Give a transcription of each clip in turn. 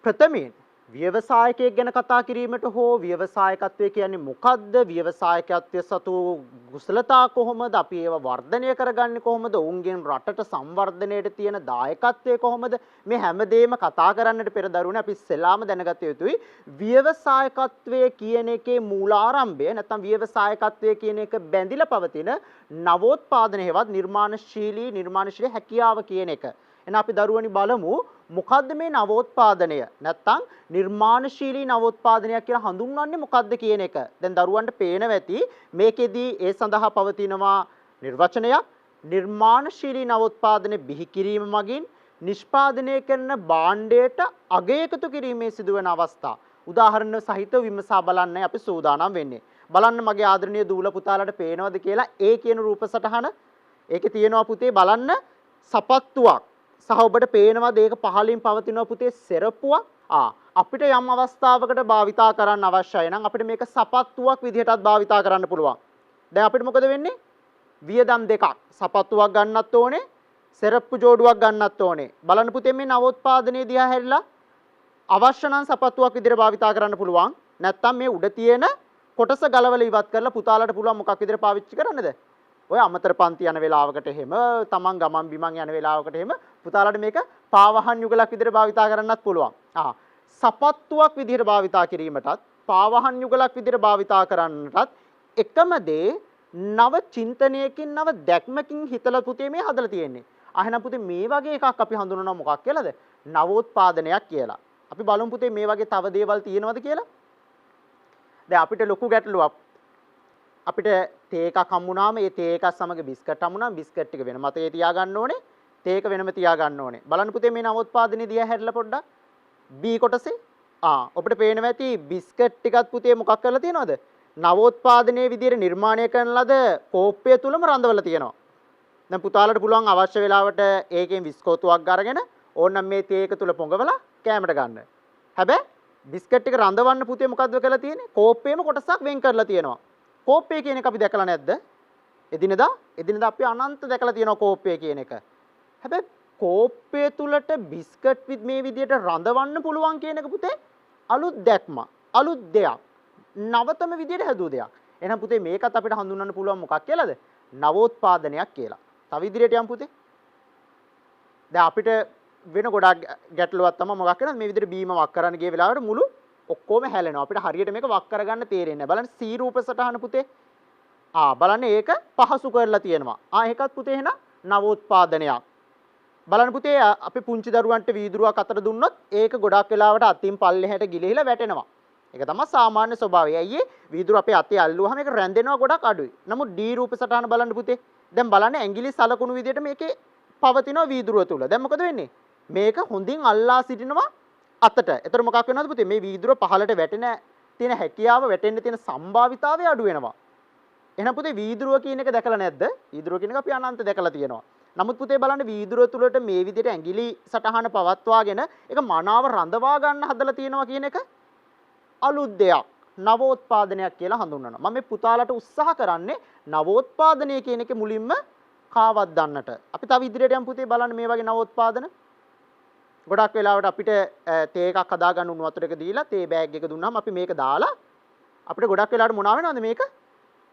ප්‍රථමයෙන් ව්‍යවසායකයෙක් ගැන කතා කිරීමට හෝ ව්‍යවසායකත්වය කියන්නේ මොකද්ද? ව්‍යවසායකත්වය සතු කුසලතා කොහොමද? අපි ඒව වර්ධනය කරගන්නේ කොහොමද? ඔවුන්ගෙන් රටට සංවර්ධනයට තියෙන දායකත්වය කොහොමද? මේ හැමදේම කතා කරන්නට පෙර දරුවනේ අපි ඉස්සෙල්ලාම දැනගත යුතුයි. ව්‍යවසායකත්වය කියන එකේ මූලාරම්භය නැත්නම් ව්‍යවසායකත්වය කියන එක බැඳිලා පවතින නවෝත්පාදන හේවත් නිර්මාණශීලී හැකියාව කියන එක. එහෙනම් අපි දරුවනි බලමු මොකද්ද මේ නවෝත්පාදනය නැත්තම් නිර්මාණශීලී නවෝත්පාදනයක් කියලා හඳුන්වන්නේ මොකද්ද කියන එක. දැන් දරුවන්ට පේනවා ඇති මේකෙදී ඒ සඳහා පවතිනවා නිර්වචනයක්. නිර්මාණශීලී නවෝත්පාදනය බිහි කිරීම මගින් නිෂ්පාදනය කරන භාණ්ඩයට අගය එකතු කිරීමේ සිදුවන අවස්ථා. උදාහරණ සහිතව විමසා බලන්නයි අපි සූදානම් වෙන්නේ. බලන්න මගේ ආදරණීය දූල පුතාලට පේනවද කියලා ඒ කියන රූප සටහන. ඒකේ තියෙනවා පුතේ බලන්න සපත්තුවක්. සහ ඔබට පේනවාද ඒක පහළින් පවතිනවා පුතේ සෙරප්පුවක්. අපිට යම් අවස්ථාවකට භාවිතා කරන්න අවශ්‍යයි නම් අපිට මේක සපත්තුවක් විදිහටත් භාවිතා කරන්න පුළුවන්. දැන් අපිට මොකද වෙන්නේ? වියදම් දෙකක්. සපත්තුවක් ගන්නත් ඕනේ, සෙරප්පු ජෝඩුවක් ගන්නත් ඕනේ. බලන්න පුතේ මේ නවෝත්පාදනයේ දිහා හැරිලා අවශ්‍ය නම් සපත්තුවක් විදිහට භාවිතා කරන්න පුළුවන්. නැත්තම් මේ උඩ තියෙන කොටස ගලවලා ඉවත් කරලා පුතාලට පුළුවන් මොකක් විදිහට පාවිච්චි කරන්නද? ඔය අමතර පන්ති යන වෙලාවකට එහෙම තමන් ගමන් බිමන් යන වෙලාවකට එහෙම පුතාලට මේක පාවහන් යුගලක් විදිහට භාවිතා කරන්නත් පුළුවන්. සපත්තුවක් විදිහට භාවිතා කිරීමටත් පාවහන් යුගලක් විදිහට භාවිතා කරන්නටත් එකම දේ නව චින්තනයකින් නව දැක්මකින් හිතලා පුතේ මේ හදලා තියෙන්නේ. එහෙනම් පුතේ මේ වගේ එකක් අපි හඳුනනවා මොකක් කියලාද? නවෝත්පාදනයක් කියලා. අපි බලමු පුතේ මේ වගේ තව දේවල් තියෙනවද කියලා. දැන් අපිට ලොකු ගැටලුවක්. අපිට තේ එකක් හම්බුනාම ඒ තේ එකත් සමග බිස්කට් හම්බුනාම බිස්කට් ටික වෙනම තේ තියාගන්න ඕනේ. තේ එක වෙනම තියාගන්න ඕනේ. බලන්න පුතේ මේ නවෝත්පාදනයේ දිහා හැරිලා පොඩ්ඩක්. B කොටසේ ඔබට පේනවා ඇති බිස්කට් ටිකත් පුතේ මොකක් කරලා තියෙනවද? නවෝත්පාදනයේ විදිහට නිර්මාණය කරන ලද කෝප්පය තුලම රඳවලා තියෙනවා. දැන් පුතාලට පුළුවන් අවශ්‍ය වෙලාවට ඒකෙන් විස්කෝතුවක් අරගෙන ඕනනම් මේ තේ එක තුල පොඟවලා කැමරට ගන්න. හැබැයි බිස්කට් ටික රඳවන්න පුතේ මොකද්ද කරලා තියෙන්නේ? කෝප්පේම කොටසක් වෙන් කරලා තියෙනවා. කෝප්පය කියන එක අපි දැකලා නැද්ද? එදිනදා අපි අනන්ත දැකලා තියෙනවා කෝප්පය කියන එක. හැබැයි කෝප්පය තුලට බිස්කට් මේ විදිහට රඳවන්න පුළුවන් කියන එක පුතේ අලුත් දැක්ම, අලුත් දෙයක්. නවතම විදිහට හැදුව දෙයක්. එහෙනම් පුතේ මේකත් අපිට හඳුන්වන්න පුළුවන් මොකක් කියලාද? නවෝත්පාදනයක් කියලා. තව ඉදිරියට යමු පුතේ. දැන් අපිට වෙන ගොඩක් ගැටලුවක් තමයි මොකක් කියලාද? මේ විදිහට බීම වක් කරන්න ගිය වෙලාවට මුළු ඔක්කොම හැලෙනවා. අපිට හරියට මේක වක් කරගන්න තේරෙන්නේ නැහැ. බලන්න C රූප සටහන පුතේ. බලන්න ඒක පහසු කරලා තියෙනවා. ඒකත් පුතේ එහෙනම් නවෝත්පාදනයක්. බලන්න පුතේ අපි පුංචි දරුවන්ට වීදුරුවක් අතට දුන්නොත් ඒක ගොඩක් වෙලාවට අතින් පල්ලෙහාට ගිලිහිලා වැටෙනවා. ඒක තමයි සාමාන්‍ය ස්වභාවය. අයියේ වීදුරු අපේ අතේ අල්ලුවාම ඒක රැඳෙනවා ගොඩක් අඩුයි. නමුත් D රූප සටහන බලන්න පුතේ. දැන් බලන්න ඇඟිලි සලකුණු විදිහට මේකේ පවතිනවා වීදුරුව තුල. දැන් මොකද වෙන්නේ? මේක හොඳින් අල්ලා සිටිනවා අතට. එතකොට මොකක් වෙනවද පුතේ? මේ වීදුරුව පහළට වැටෙන තියෙන හැකියාව වැටෙන්න තියෙන සම්භාවිතාවය අඩු වෙනවා. එහෙනම් පුතේ වීදුරුව කියන එක දැකලා නැද්ද? වීදුරුව කියන එක අපි අනන්ත දැකලා තියෙනවා. නමුත් පුතේ බලන්න වීදුරුව තුලට මේ විදිහට ඇඟිලි සටහන පවත්වාගෙන ඒක මනාව රඳවා ගන්න හදලා තියෙනවා කියන එක අලුත් දෙයක්. නවෝත්පාදනයක් කියලා හඳුන්වනවා. මම මේ පුතාලට උත්සාහ කරන්නේ නවෝත්පාදනය කියන එකේ මුලින්ම කාවද්දන්නට. අපි තව ඉදිරියට යමු පුතේ බලන්න මේ වගේ නවෝත්පාදන. ගොඩක් වෙලාවට අපිට තේ එකක් හදාගන්න උණු වතුරක දීලා තේ බෑග් එක දුන්නාම අපි මේක දාලා අපිට ගොඩක් වෙලාවට මොනවා වෙනවද මේක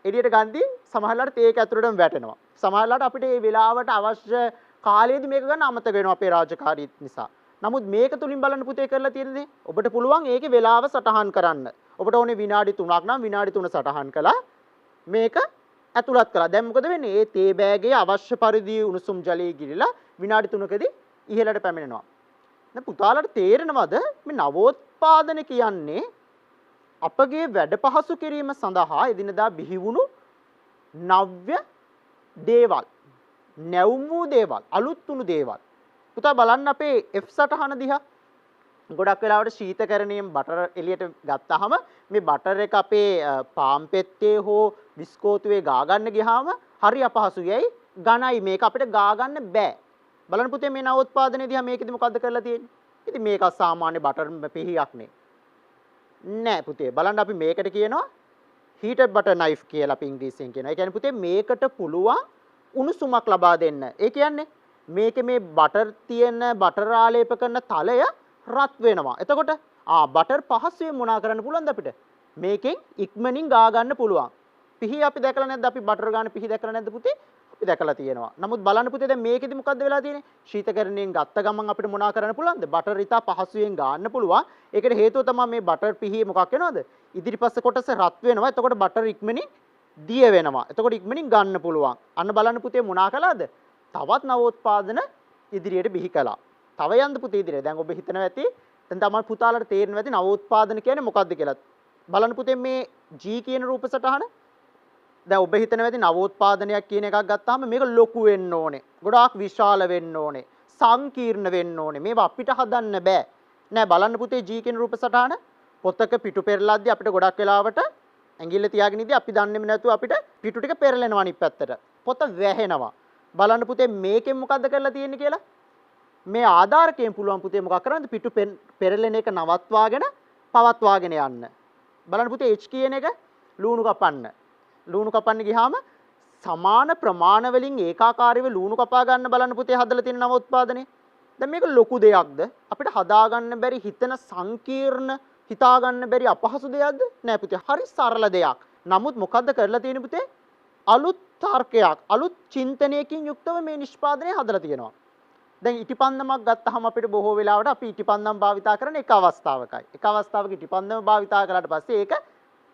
එළියට ගන්දී සමහරවිට තේ එක ඇතුළටම වැටෙනවා. සමහරවිට අපිට මේ වෙලාවට අවශ්‍ය කාලයේදී මේක ගන්න අමතක වෙනවා අපේ රාජකාරී නිසා. නමුත් මේක තුලින් බලන්න පුතේ කරලා තියෙන දේ ඔබට පුළුවන් ඒකේ වෙලාව සටහන් කරන්න. ඔබට ඕනේ විනාඩි 3ක් නම් විනාඩි 3 සටහන් කළා මේක ඇතුළත් කළා. දැන් මොකද වෙන්නේ? මේ තේ බෑගේ අවශ්‍ය පරිදි උණුසුම් ජලයේ ගිලිලා විනාඩි 3කදී ඉහළට පැමිණෙනවා. දැන් පුතාලට තේරෙනවද මේ නවෝත්පාදන කියන්නේ අපගේ වැඩ පහසු කිරීම සඳහා එදිනදා බිහි වුණු නව්‍ය දේවල්, නැවුම් වූ දේවල්, අලුත් වුණු දේවල්. පුතා බලන්න අපේ F සටහන දිහා. ගොඩක් වෙලාවට ශීතකරණයෙන් බටර් එළියට ගත්තාම මේ බටර් එක අපේ පාම් පෙත්තේ හෝ විස්කෝතුවේ ගා ගන්න ගියාම හරි අපහසුයි. ඝනයි මේක අපිට ගා ගන්න බෑ. බලන්න පුතේ මේ නවෝත්පාදනයේ දිහා මේකෙදි මොකද්ද කරලා තියෙන්නේ? ඉතින් මේක සාමාන්‍ය බටර් පිහියක් නේ. නෑ පුතේ බලන්න අපි මේකට කියනවා heated butter knife කියලා අපි ඉංග්‍රීසියෙන් කියනවා. ඒ කියන්නේ පුතේ මේකට පුළුවන් උණුසුමක් ලබා දෙන්න. ඒ කියන්නේ මේකේ මේ බටර් තියෙන බටර් ආලේප කරන තලය රත් වෙනවා. එතකොට බටර් පහසුවෙන් මොනා කරන්න පුළුවන්ද අපිට? මේකෙන් ඉක්මනින් ගා ගන්න පුළුවන්. පිහි අපි දැකලා නැද්ද? අපි බටර් ගන්න පිහි දැකලා නැද්ද පුතේ? අපි දැකලා තියෙනවා. නමුත් බලන්න පුතේ දැන් මේකෙදි මොකද්ද වෙලා තියෙන්නේ? ශීතකරණයෙන් ගත්ත ගමන් අපිට මොනා කරන්න පුළුවන්ද? බටර් ඉතා පහසුවෙන් ගන්න පුළුවන්. ඒකට හේතුව තමයි මේ බටර් පිහි මොකක් වෙනවද? ඉදිරිපස්ස කොටස රත් වෙනවා. එතකොට බටර් ඉක්මනින් දිය වෙනවා. එතකොට ඉක්මනින් ගන්න පුළුවන්. අන්න බලන්න පුතේ මොනා කළාද? තවත් නවෝත්පාදන ඉදිරියට බිහි කළා. තව යන්න පුතේ ඉදිරියට. දැන් ඔබ හිතනවා ඇති දැන් තමයි පුතාලට තේරෙනවා ඇති නවෝත්පාදන කියන්නේ මොකක්ද කියලා. බලන්න පුතේ මේ G කියන රූප සටහන. දැන් ඔබ හිතනවා ඇති නවෝත්පාදනයක් කියන එකක් ගත්තාම මේක ලොකු වෙන්න ඕනේ. ගොඩාක් විශාල වෙන්න ඕනේ. සංකීර්ණ වෙන්න ඕනේ. මේවා අපිට හදන්න බෑ. නෑ බලන්න පුතේ G කියන රූප සටහන පොතක පිටු පෙරලද්දී අපිට ගොඩක් වෙලාවට ඇඟිල්ල තියාගෙන ඉදී අපි දන්නේම නැතුව අපිට පිටු ටික පෙරලෙනවා අනිත් පැත්තට. පොත වැහෙනවා. බලන්න පුතේ මේකෙන් මොකද්ද කරලා තියෙන්නේ කියලා? මේ ආධාරකයෙන් පුළුවන් පුතේ මොකක් කරන්නද? පිටු පෙරලෙන එක නවත්වාගෙන පවත්වාගෙන යන්න. බලන්න පුතේ H කියන එක ලුණු කපන්න. ලුණු කපන්න ගියාම සමාන ප්‍රමාණ වලින් ඒකාකාරීව ලුණු කපා ගන්න බලන්න පුතේ හදලා තියෙන නවෝත්පාදනය. දැන් මේක ලොකු දෙයක්ද? අපිට හදා ගන්න බැරි හිතන සංකීර්ණ හිතා ගන්න බැරි අපහසු දෙයක්ද? නෑ පුතේ. හරි සරල දෙයක්. නමුත් මොකද්ද කරලා තියෙන්නේ පුතේ? අලුත් තර්කයක්, අලුත් චින්තනයකින් යුක්තව මේ නිෂ්පාදනය හදලා තියෙනවා. දැන් ඉටිපන්දමක් ගත්තාම අපිට බොහෝ වෙලාවට අපි ඉටිපන්දම් භාවිතා කරන එක අවස්ථාවකයි. එක අවස්ථාවක ඉටිපන්දම භාවිතා කළාට පස්සේ ඒක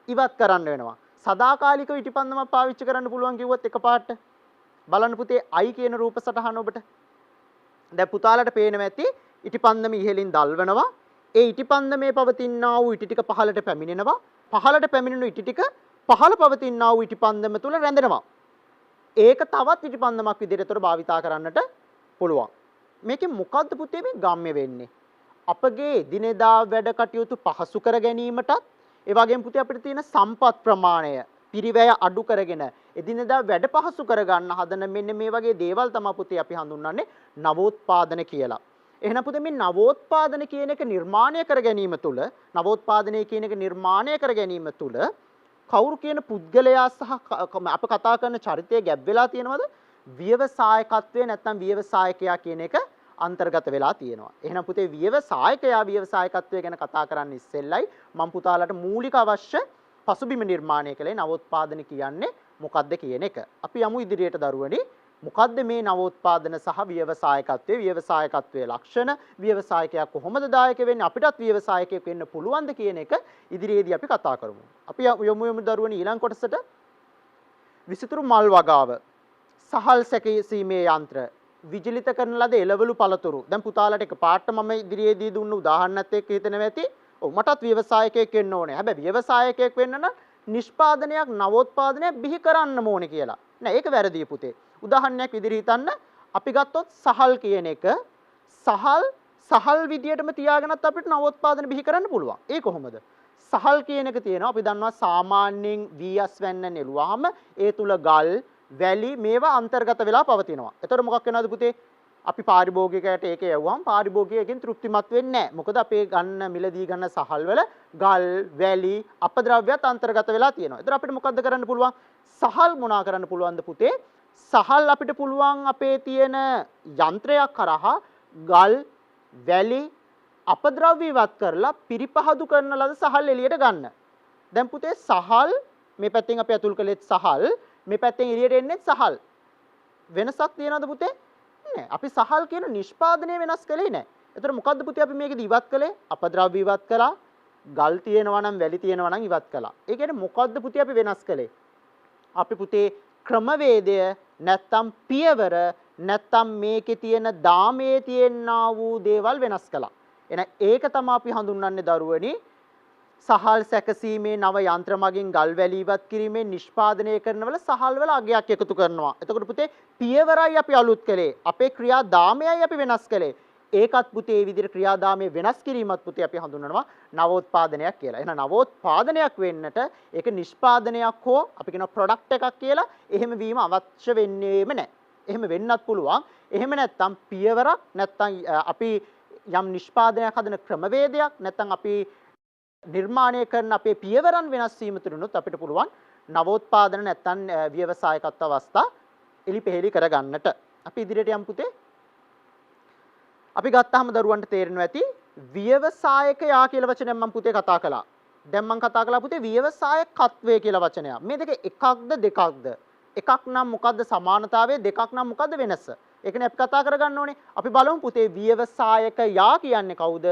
ඉවත් කරන්න වෙනවා. සදාකාලිකව ඉටිපන්දමක් පාවිච්චි කරන්න පුළුවන් කිව්වොත් එකපාරට බලන්න පුතේ I කියන රූප සටහන ඔබට. දැන් පුතාලට පේනවා ඇති ඉටිපන්දම ඉහළින් දල්වනවා. ඒ ඉටිපන්දමේ පවතිනා වූ ඉටි ටික පහළට පැමිණෙනවා. පහළට පැමිණෙන ඉටි ටික පහළ පවතිනා වූ ඉටිපන්දම තුල රැඳෙනවා. ඒක තවත් ඉටිපන්දමක් විදිහට උතර භාවිතා කරන්නට පුළුවන්. මේකෙන් මොකද්ද පුතේ මේ ගම්ම්‍ය වෙන්නේ? අපගේ දිනෙදා වැඩ කටයුතු පහසු කර ගැනීමටත් ඒ වගේම පුතේ අපිට තියෙන සම්පත් ප්‍රමාණය පිරිවැය අඩු කරගෙන එදිනෙදා වැඩ පහසු කර ගන්න හදන මෙන්න මේ වගේ දේවල් තමයි පුතේ අපි හඳුන්වන්නේ නවෝත්පාදන කියලා. එහෙනම් පුතේ මේ නවෝත්පාදන කියන එක නිර්මාණය කර ගැනීම තුළ නවෝත්පාදනය කියන එක නිර්මාණය කර ගැනීම තුළ කවුරු කියන පුද්ගලයා සහ අප කතා කරන චරිතය ගැබ් වෙලා තියෙනවද? ව්‍යවසායකත්වය නැත්නම් ව්‍යවසායකයා කියන එක අන්තර්ගත වෙලා තියෙනවා. එහෙනම් පුතේ ව්‍යවසායකයා ව්‍යවසායකත්වය ගැන කතා කරන්න ඉස්සෙල්ලයි මම පුතාලට මූලික අවශ්‍ය පසුබිම නිර්මාණය කළේ නවෝත්පාදන කියන්නේ මොකක්ද කියන එක. අපි යමු ඉදිරියට දරුවනි. මොකද්ද මේ නවෝත්පාදන සහ ව්‍යවසායකත්වයේ ව්‍යවසායකත්වයේ ලක්ෂණ ව්‍යවසායකයා කොහොමද දායක වෙන්නේ අපිටත් ව්‍යවසායකයෙක් වෙන්න පුළුවන්ද කියන එක ඉදිරියේදී අපි කතා කරමු. අපි යමු දරුවනි ඊළඟ කොටසට. විසිතුරු මල් වගාව සහල් සැකසීමේ යන්ත්‍ර විජලිත කරන ලද එළවලු පළතුරු. දැන් පුතාලට එක පාට මම ඉදිරියේදී දුන්න උදාහරණත් එක්ක හිතනවා ඇති. ඔව් මටත් ව්‍යවසායකයෙක් වෙන්න ඕනේ. හැබැයි ව්‍යවසායකයෙක් වෙන්න නම් නිෂ්පාදනයක් නවෝත්පාදනයක් බිහි කරන්න ඕනේ කියලා. නෑ ඒක වැරදි පුතේ. උදාහරණයක් විදිහට හිතන්න අපි ගත්තොත් සහල් කියන එක සහල් විදියටම තියාගෙනත් අපිට නවෝත්පාදන බිහි කරන්න පුළුවන්. ඒ කොහොමද? සහල් කියන එක තියෙනවා අපි දන්නවා සාමාන්‍යයෙන් වීස් වැන්න නෙළුවාම ඒ තුල ගල් වැලි මේවා අන්තර්ගත වෙලා පවතිනවා. එතකොට මොකක් වෙනවද පුතේ? අපි පාරිභෝගිකයට ඒක යවුවාම පාරිභෝගිකයෙන් තෘප්තිමත් වෙන්නේ නැහැ. මොකද අපේ ගන්න මිලදී ගන්න සහල් වල ගල් වැලි අපද්‍රව්‍යත් අන්තර්ගත වෙලා තියෙනවා. එතකොට අපිට මොකද්ද කරන්න පුළුවන්? සහල් මොනා කරන්න පුළුවන්ද පුතේ? සහල් අපිට පුළුවන් අපේ තියෙන යන්ත්‍රයක් කරහා ගල් වැලි අපද්‍රව්‍ය ඉවත් කරලා පිරිපහදු කරන ලද සහල් එළියට ගන්න. දැන් පුතේ සහල් මේ පැත්තෙන් අපි අතුල් කළෙත් සහල් මේ පැත්තෙන් එළියට එන්නේ සහල්. වෙනසක් තියනවද පුතේ? නෑ. අපි සහල් කියන නිෂ්පාදනය වෙනස් කළේ නෑ. එතකොට මොකද්ද පුතේ අපි මේකදී ඉවත් කළේ? අපද්‍රව්‍ය ඉවත් කළා. ගල් තියෙනවා නම් වැලි තියෙනවා නම් ඉවත් කළා. ඒ කියන්නේ මොකද්ද පුතේ අපි වෙනස් කළේ? අපි පුතේ ක්‍රමවේදය නැත්තම් පියවර නැත්තම් මේකේ තියෙන දාමේ තියෙනා වූ දේවල් වෙනස් කළා. එහෙනම් ඒක තමයි අපි හඳුන්වන්නේ දරුවනි සහල් සැකසීමේ නව යන්ත්‍ර මගින් ගල් වැලි ඉවත් කිරීමේ නිෂ්පාදනය කරනවල සහල් වල අගයක් එකතු කරනවා. එතකොට පුතේ පියවරයි අපි අලුත් කළේ. අපේ ක්‍රියාදාමයයි අපි වෙනස් කළේ. ඒකත් පුතේ මේ විදිහට ක්‍රියාදාමයේ වෙනස් කිරීමත් පුතේ අපි හඳුන්වනවා නවෝත්පාදනයක් කියලා. එහෙනම් නවෝත්පාදනයක් වෙන්නට ඒක නිෂ්පාදනයක් හෝ අපි කියන ප්‍රොඩක්ට් එකක් කියලා එහෙම වීම අවශ්‍ය වෙන්නේම නැහැ. එහෙම වෙන්නත් පුළුවන්. එහෙම නැත්නම් පියවරක් නැත්නම් අපි යම් නිෂ්පාදනයක් හදන ක්‍රමවේදයක් නැත්නම් අපි නිර්මාණය කරන අපේ පියවරන් වෙනස් වීම තුළිනුත් අපිට පුළුවන් නවෝත්පාදන නැත්නම් ව්‍යවසායකත්ව අවස්ථා එලිපෙහෙලි කරගන්නට. අපි ඉදිරියට යමු පුතේ. අපි ගත්තාම දරුවන්ට තේරෙනවා ඇති ව්‍යවසායකයා කියලා වචනයක් මම පුතේ කතා කළා. දැන් මම කතා කළා පුතේ ව්‍යවසායකත්වය කියලා වචනයක්. මේ දෙක එකක්ද දෙකක්ද? එකක් නම් මොකද්ද සමානතාවය, දෙකක් නම් මොකද්ද වෙනස? ඒකනේ අපි කතා කරගන්න ඕනේ. අපි බලමු පුතේ ව්‍යවසායකයා කියන්නේ කවුද?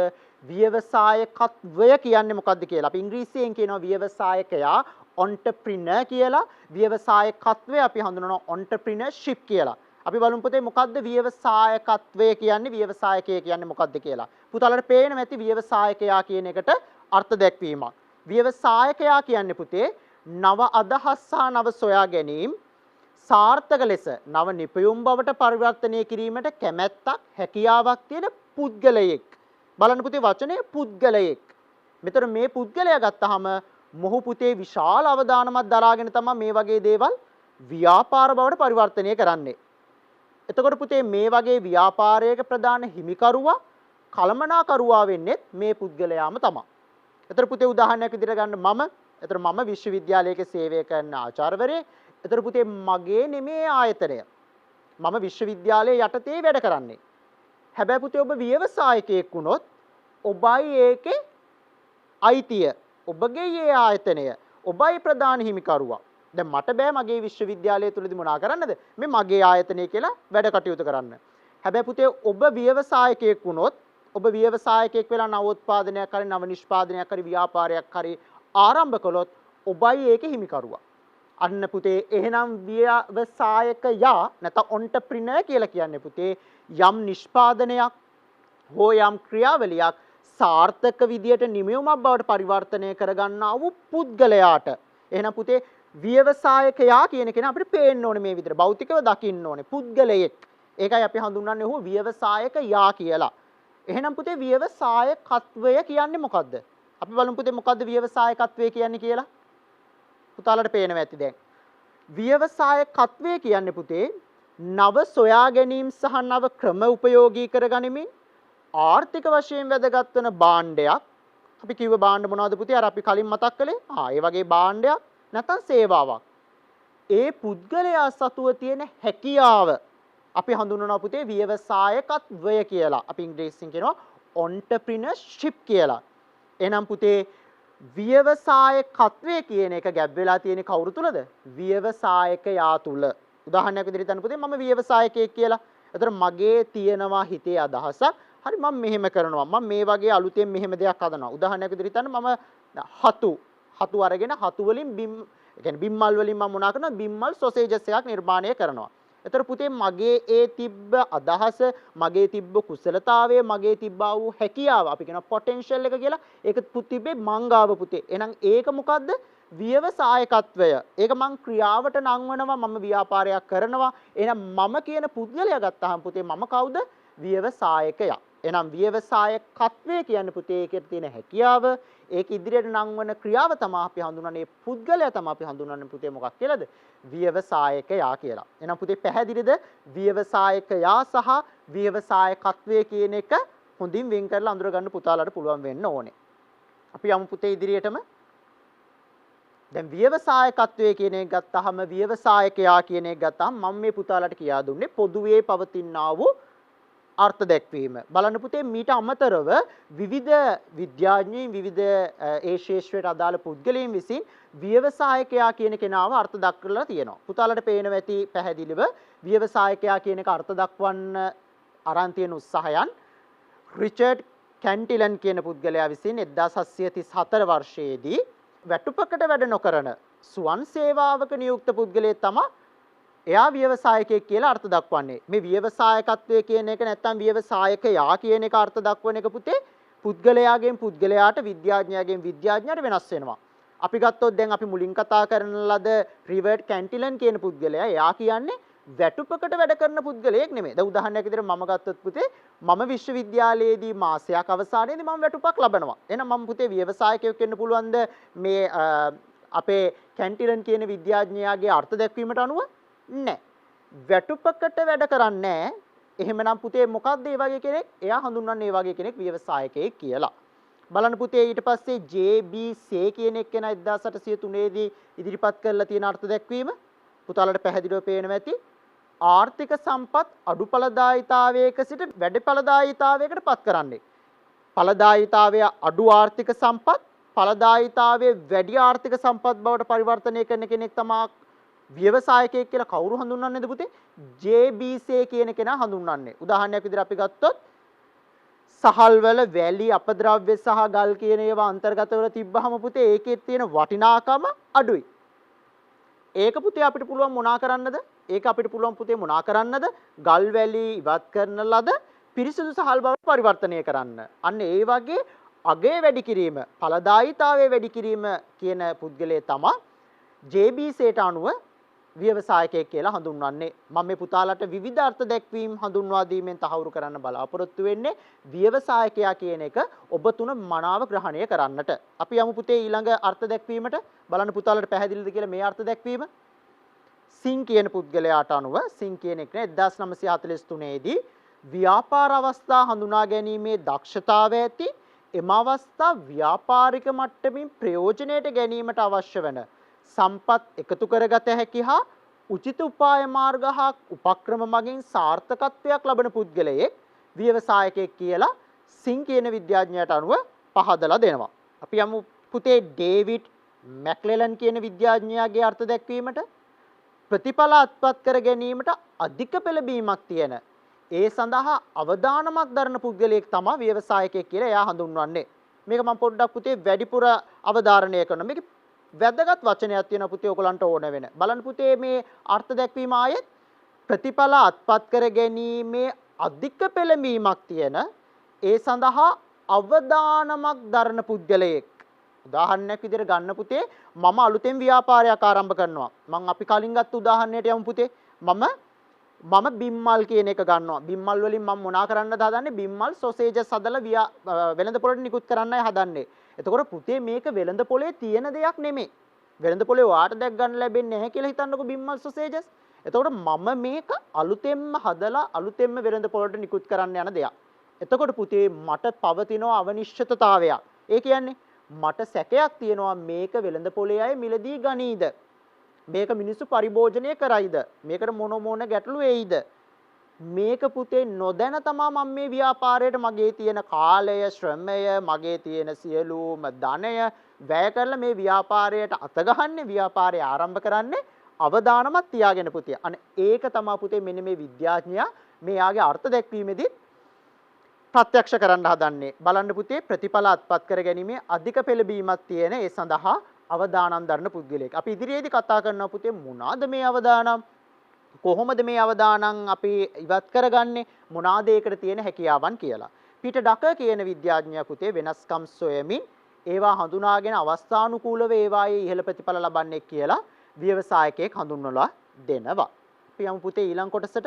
ව්‍යවසායකත්වය කියන්නේ මොකද්ද කියලා. අපි ඉංග්‍රීසියෙන් කියනවා ව්‍යවසායකයා entrepreneur කියලා. ව්‍යවසායකත්වය අපි හඳුන්වනවා entrepreneurship කියලා. අපි බලමු පුතේ මොකද්ද ව්‍යවසායකත්වය කියන්නේ, ව්‍යවසායකය කියන්නේ මොකද්ද කියලා. පුතාලට පේනවා ඇති ව්‍යවසායකයා කියන එකට අර්ථ දැක්වීමක්. ව්‍යවසායකයා කියන්නේ පුතේ නව අදහස් සහ නව සොයා ගැනීම සාර්ථක ලෙස නව නිපයුම් බවට පරිවර්තනය කිරීමට කැමැත්තක් හැකියාවක් තියෙන පුද්ගලයෙක්. බලන්න පුතේ වචනේ පුද්ගලයෙක්. මෙතන මේ පුද්ගලයා ගත්තාම මොහු පුතේ විශාල අවදානමක් දරාගෙන තමයි මේ වගේ දේවල් ව්‍යාපාර බවට පරිවර්තනය කරන්නේ. එතකොට පුතේ මේ වගේ ව්‍යාපාරයක ප්‍රධාන හිමිකරුවා කළමනාකරුවා වෙන්නේ මේ පුද්ගලයාම තමයි. එතකොට පුතේ උදාහරණයක් විදිහට ගන්න මම විශ්වවිද්‍යාලයක සේවය කරන ආචාර්යවරයෙක්. එතකොට පුතේ මගේ නෙමේ ආයතනය. මම විශ්වවිද්‍යාලයේ යටතේ වැඩ කරන්නේ. හැබැයි පුතේ ඔබ ව්‍යවසායකයෙක් වුණොත් ඔබයි ඒකේ අයිතිය, ඔබගේ ඒ ආයතනය, ඔබයි ප්‍රධාන හිමිකරුවා. දැන් මට බෑ මගේ විශ්වවිද්‍යාලය තුලදී මොනා කරන්නද? මේ මගේ ආයතනය කියලා වැඩ කටයුතු කරන්න. හැබැයි පුතේ ඔබ ව්‍යවසායකයෙක් වුණොත්, ඔබ ව්‍යවසායකයෙක් වෙලා නව උත්පාදනයක් හරි නව නිෂ්පාදනයක් හරි ව්‍යාපාරයක් හරි ආරම්භ කළොත් ඔබයි ඒකේ හිමිකරුවා. අන්න පුතේ එහෙනම් ව්‍යවසායකයා නැත්නම් entrepreneur කියලා කියන්නේ පුතේ යම් නිෂ්පාදනයක් හෝ යම් ක්‍රියාවලියක් සාර්ථක විදියට නිමයුමක් බවට පරිවර්තනය කරගන්නා වූ පුද්ගලයාට. එහෙනම් පුතේ ව්‍යවසායකයා කියන කෙනා අපිට පේන්න ඕනේ මේ විදිහට භෞතිකව දකින්න ඕනේ පුද්ගලයෙක්. ඒකයි අපි හඳුන්වන්නේ ඔහු ව්‍යවසායකයා කියලා. එහෙනම් පුතේ ව්‍යවසායකත්වය කියන්නේ මොකද්ද? අපි බලමු පුතේ මොකද්ද ව්‍යවසායකත්වය කියන්නේ කියලා. පුතාලට පේනවා ඇති දැන්. ව්‍යවසායකත්වය කියන්නේ පුතේ නව සොයා ගැනීම සහ නව ක්‍රම උපයෝගී කරගනිමින් ආර්ථික වශයෙන් වැදගත් වෙන භාණ්ඩයක්. අපි කිව්ව භාණ්ඩ මොනවද පුතේ? අර අපි කලින් මතක් කළේ. ඒ වගේ භාණ්ඩයක් නැත්නම් සේවාවක්. ඒ පුද්ගලයා සතුව තියෙන හැකියාව අපි හඳුන්වනවා පුතේ ව්‍යවසායකත්වය කියලා. අපි ඉංග්‍රීසියෙන් කියනවා entrepreneurship කියලා. එහෙනම් පුතේ ව්‍යවසායකත්වය කියන එක ගැබ් වෙලා තියෙන්නේ කවුරු තුලද? ව්‍යවසායකයා තුල. උදාහරණයක් විදිහට හිතන්න පුතේ මම ව්‍යවසායකයෙක් කියලා. එතකොට මගේ තියෙනවා හිතේ අදහසක්. හරි මම මෙහෙම කරනවා. මම මේ වගේ අලුතෙන් මෙහෙම දෙයක් හදනවා. උදාහරණයක් විදිහට හිතන්න මම හතු අරගෙන හතු වලින් ඒ කියන්නේ බිම්මල් වලින් මම මොනා කරනවා? බිම්මල් සොසේජස් එකක් නිර්මාණය කරනවා. එතකොට පුතේ මගේ ඒ තිබ්බ අදහස, මගේ තිබ්බ කුසලතාවය, මගේ තිබ්බා වූ හැකියාව අපි කියනවා පොටෙන්ෂල් එක කියලා. ඒක තිබ්බේ මංගාව පුතේ. එහෙනම් ඒක මොකද්ද? ව්‍යවසායකත්වය. ඒක මං ක්‍රියාවට නංවනවා, මම ව්‍යාපාරයක් කරනවා. එහෙනම් මම කියන පුද්ගලයා ගත්තාම පුතේ මම කවුද? ව්‍යවසායකයා. එහෙනම් ව්‍යවසායකත්වය කියන්නේ පුතේ ඒකේ තියෙන හැකියාව, ඒක ඉදිරියට නංවන ක්‍රියාව තමයි අපි හඳුන්වන්නේ, පුද්ගලයා තමයි අපි හඳුන්වන්නේ පුතේ මොකක් කියලාද? ව්‍යවසායකයා කියලා. එහෙනම් පුතේ පැහැදිලිද? ව්‍යවසායකයා සහ ව්‍යවසායකත්වය කියන එක හොඳින් වෙන් කරලා අඳුර ගන්න පුතාලාට පුළුවන් වෙන්න ඕනේ. අපි යමු පුතේ ඉදිරියටම. දැන් ව්‍යවසායකත්වය කියන එක ගත්තාම ව්‍යවසායකයා කියන එක ගත්තාම මම මේ පුතාලාට කියා දුන්නේ පොදුවේ පවතිනා වූ අර්ථ දැක්වීම. බලන්න පුතේ මීට අමතරව විවිධ විද්‍යාඥයින් විවිධ ඒ ශාස්ත්‍රයට අදාළ පුද්ගලයන් විසින් ව්‍යවසායකයා කියන කෙනාව අර්ථ දක්වලා තියෙනවා. පුතාලට පේනවා ඇති පැහැදිලිව ව්‍යවසායකයා කියන එක අර්ථ දක්වන්න අරන් තියෙන උත්සාහයන් රිචඩ් කැන්ටිලන් කියන පුද්ගලයා විසින් 1734 වර්ෂයේදී වැටුපකට වැඩ නොකරන සුවන් සේවාවක නියුක්ත පුද්ගලයෙක් තමයි එයා ව්‍යවසායකයෙක් කියලා අර්ථ දක්වන්නේ. මේ ව්‍යවසායකත්වය කියන එක නැත්නම් ව්‍යවසායකයා කියන එක අර්ථ දක්වන එක පුතේ පුද්ගලයාගෙන් පුද්ගලයාට, විද්‍යාඥයාගෙන් විද්‍යාඥයාට වෙනස් වෙනවා. අපි ගත්තොත් දැන් අපි මුලින් කතා කරන ලද රිවර්ඩ් කැන්ටිලන් කියන පුද්ගලයා එයා කියන්නේ වැටුපකට වැඩ කරන පුද්ගලයෙක් නෙමෙයි. දැන් උදාහරණයක් විදිහට මම ගත්තොත් පුතේ මම විශ්වවිද්‍යාලයේදී මාසයක් අවසානයේදී මම වැටුපක් ලබනවා. එහෙනම් මම පුතේ ව්‍යවසායකයෙක් වෙන්න පුළුවන්ද මේ අපේ කැන්ටිලන් කියන විද්‍යාඥයාගේ අර්ථ දැක්වීමට අනුව? නැහැ. වැටුපකට වැඩ කරන්නේ නැහැ. එහෙමනම් පුතේ මොකක්ද ඒ වගේ කෙනෙක්? එයා හඳුන්වන්නේ ඒ වගේ කෙනෙක් ව්‍යවසායකයෙක් කියලා. බලන්න පුතේ ඊට පස්සේ JBC කියන එක්කෙනා 1803 දී ඉදිරිපත් කරලා තියෙන අර්ථ දැක්වීම පුතාලට පැහැදිලිව පේනවා ඇති. ආර්ථික සම්පත් අඩුඵලදායීතාවයක සිට වැඩිඵලදායීතාවයකට පත් කරන්නේ. ඵලදායීතාවය අඩු ආර්ථික සම්පත් ඵලදායීතාවයේ වැඩි ආර්ථික සම්පත් බවට පරිවර්තනය කරන කෙනෙක් තමයි ව්‍යවසායකයෙක් කියලා කවුරු හඳුන්වන්නේද පුතේ? JBC කියන කෙනා හඳුන්වන්නේ. උදාහරණයක් විදිහට අපි ගත්තොත් සහල් වල වැලි අපද්‍රව්‍ය සහ ගල් කියන ඒවා අන්තර්ගත වෙලා තිබ්බහම පුතේ ඒකේ තියෙන වටිනාකම අඩුයි. ඒක පුතේ අපිට පුළුවන් මොනා කරන්නද? ඒක අපිට පුළුවන් පුතේ මොනා කරන්නද? ගල් වැලි ඉවත් කරන ලද පිරිසිදු සහල් බවට පරිවර්තනය කරන්න. අන්න ඒ වගේ අගේ වැඩි කිරීම, ඵලදායීතාවයේ වැඩි කිරීම කියන පුද්ගලයා තමයි JBCට අනුව ව්‍යවසායකයෙක් කියලා හඳුන්වන්නේ. මම මේ පුතාලට විවිධ අර්ථ දැක්වීම් හඳුන්වා දීමෙන් තහවුරු කරන්න බලාපොරොත්තු වෙන්නේ ව්‍යවසායකයා කියන එක ඔබ තුන මනාව ග්‍රහණය කරන්නට. අපි යමු පුතේ ඊළඟ අර්ථ දැක්වීමට. බලන්න පුතාලට පැහැදිලිද කියලා මේ අර්ථ දැක්වීම. සිං කියන පුද්ගලයාට අනුව සිං කියන එක 1943 දී ව්‍යාපාර අවස්ථා හඳුනා ගැනීමේ දක්ෂතාවය ඇති එම අවස්ථා ව්‍යාපාරික මට්ටමින් ප්‍රයෝජනයට ගැනීමට අවශ්‍ය වන සම්පත් එකතු කරගත හැකි හා උචිත උපාය මාර්ග හා උපක්‍රම මගින් සාර්ථකත්වයක් ලබන පුද්ගලයෙක් ව්‍යවසායකයෙක් කියලා සිං කියන විද්‍යාඥයාට අනුව පහදලා දෙනවා. අපි යමු පුතේ ඩේවිඩ් මැක්ලෙලන් කියන විද්‍යාඥයාගේ අර්ථ දැක්වීමට. ප්‍රතිඵල අත්පත් කර ගැනීමට අධික පෙළඹීමක් තියෙන ඒ සඳහා අවදානමක් දරන පුද්ගලයෙක් තමයි ව්‍යවසායකයෙක් කියලා එයා හඳුන්වන්නේ. මේක මම පොඩ්ඩක් පුතේ වැඩිපුර අවධාරණය කරනවා. මේක වැදගත් වචනයක් තියෙනවා පුතේ ඔයගලන්ට ඕන වෙන. බලන්න පුතේ මේ අර්ථ දැක්වීම ආයෙත් ප්‍රතිඵල අත්පත් කර ගැනීමේ අධික පෙළඹීමක් තියෙන ඒ සඳහා අවදානමක් දරන පුද්ගලයෙක්. උදාහරණයක් විදිහට ගන්න පුතේ මම අලුතෙන් ව්‍යාපාරයක් ආරම්භ කරනවා. මම අපි කලින් ගත්ත උදාහරණයට යමු පුතේ. මම බිම්මල් කියන එක ගන්නවා. බිම්මල් වලින් මම මොනා කරන්නද හදන්නේ? බිම්මල් සොසේජස් හදලා වෙළඳ පොළට නිකුත් කරන්නයි හදන්නේ. එතකොට පුතේ මේක වෙළඳ පොලේ තියෙන දෙයක් නෙමෙයි. වෙළඳ පොලේ වාට දැක් ගන්න ලැබෙන්නේ නැහැ කියලා හිතන්නකො බිම්මල් සොසේජස්. එතකොට මම මේක අලුතෙන්ම හදලා අලුතෙන්ම වෙළඳ පොලට නිකුත් කරන්න යන දෙයක්. එතකොට පුතේ මට පවතින අවනිශ්චිතතාවයක්. ඒ කියන්නේ මට සැකයක් තියෙනවා මේක වෙළඳ පොලේ අය මිලදී ගනීද? මේක මිනිස්සු පරිභෝජනය කරයිද? මේකට මොන ගැටලු එයිද? මේක පුතේ නොදැන තමා මම මේ ව්‍යාපාරයට මගේ තියෙන කාලය, ශ්‍රමය, මගේ තියෙන සියලුම ධනය වැය කරලා මේ ව්‍යාපාරයට අතගහන්නේ, ව්‍යාපාරය ආරම්භ කරන්නේ අවදානමක් තියාගෙන පුතේ. අන්න ඒක තමයි පුතේ මෙන්න මේ විද්‍යාඥයා මේ යාගේ අර්ථ දැක්වීමේදී ප්‍රත්‍යක්ෂ කරන්න හදන්නේ. බලන්න පුතේ ප්‍රතිඵල අත්පත් කර ගැනීමේ අධික පෙළඹීමක් තියෙන ඒ සඳහා අවදානම් දරන පුද්ගලයෙක්. අපි ඉදිරියේදී කතා කරනවා පුතේ මොනවාද මේ අවදානම්? කොහොමද මේ අවදානම් අපි ඉවත් කරගන්නේ? මොනවාද ඒකට තියෙන හැකියාවන් කියලා. පීටර් ඩකර් කියන විද්‍යාඥයා පුතේ වෙනස්කම් සොයමින් ඒවා හඳුනාගෙන අවස්ථානුකූලව ඒවායේ ඉහළ ප්‍රතිඵල ලබන්නේ කියලා ව්‍යවසායකයෙක් හඳුන්වලා දෙනවා. අපි යමු පුතේ ඊළඟ කොටසට.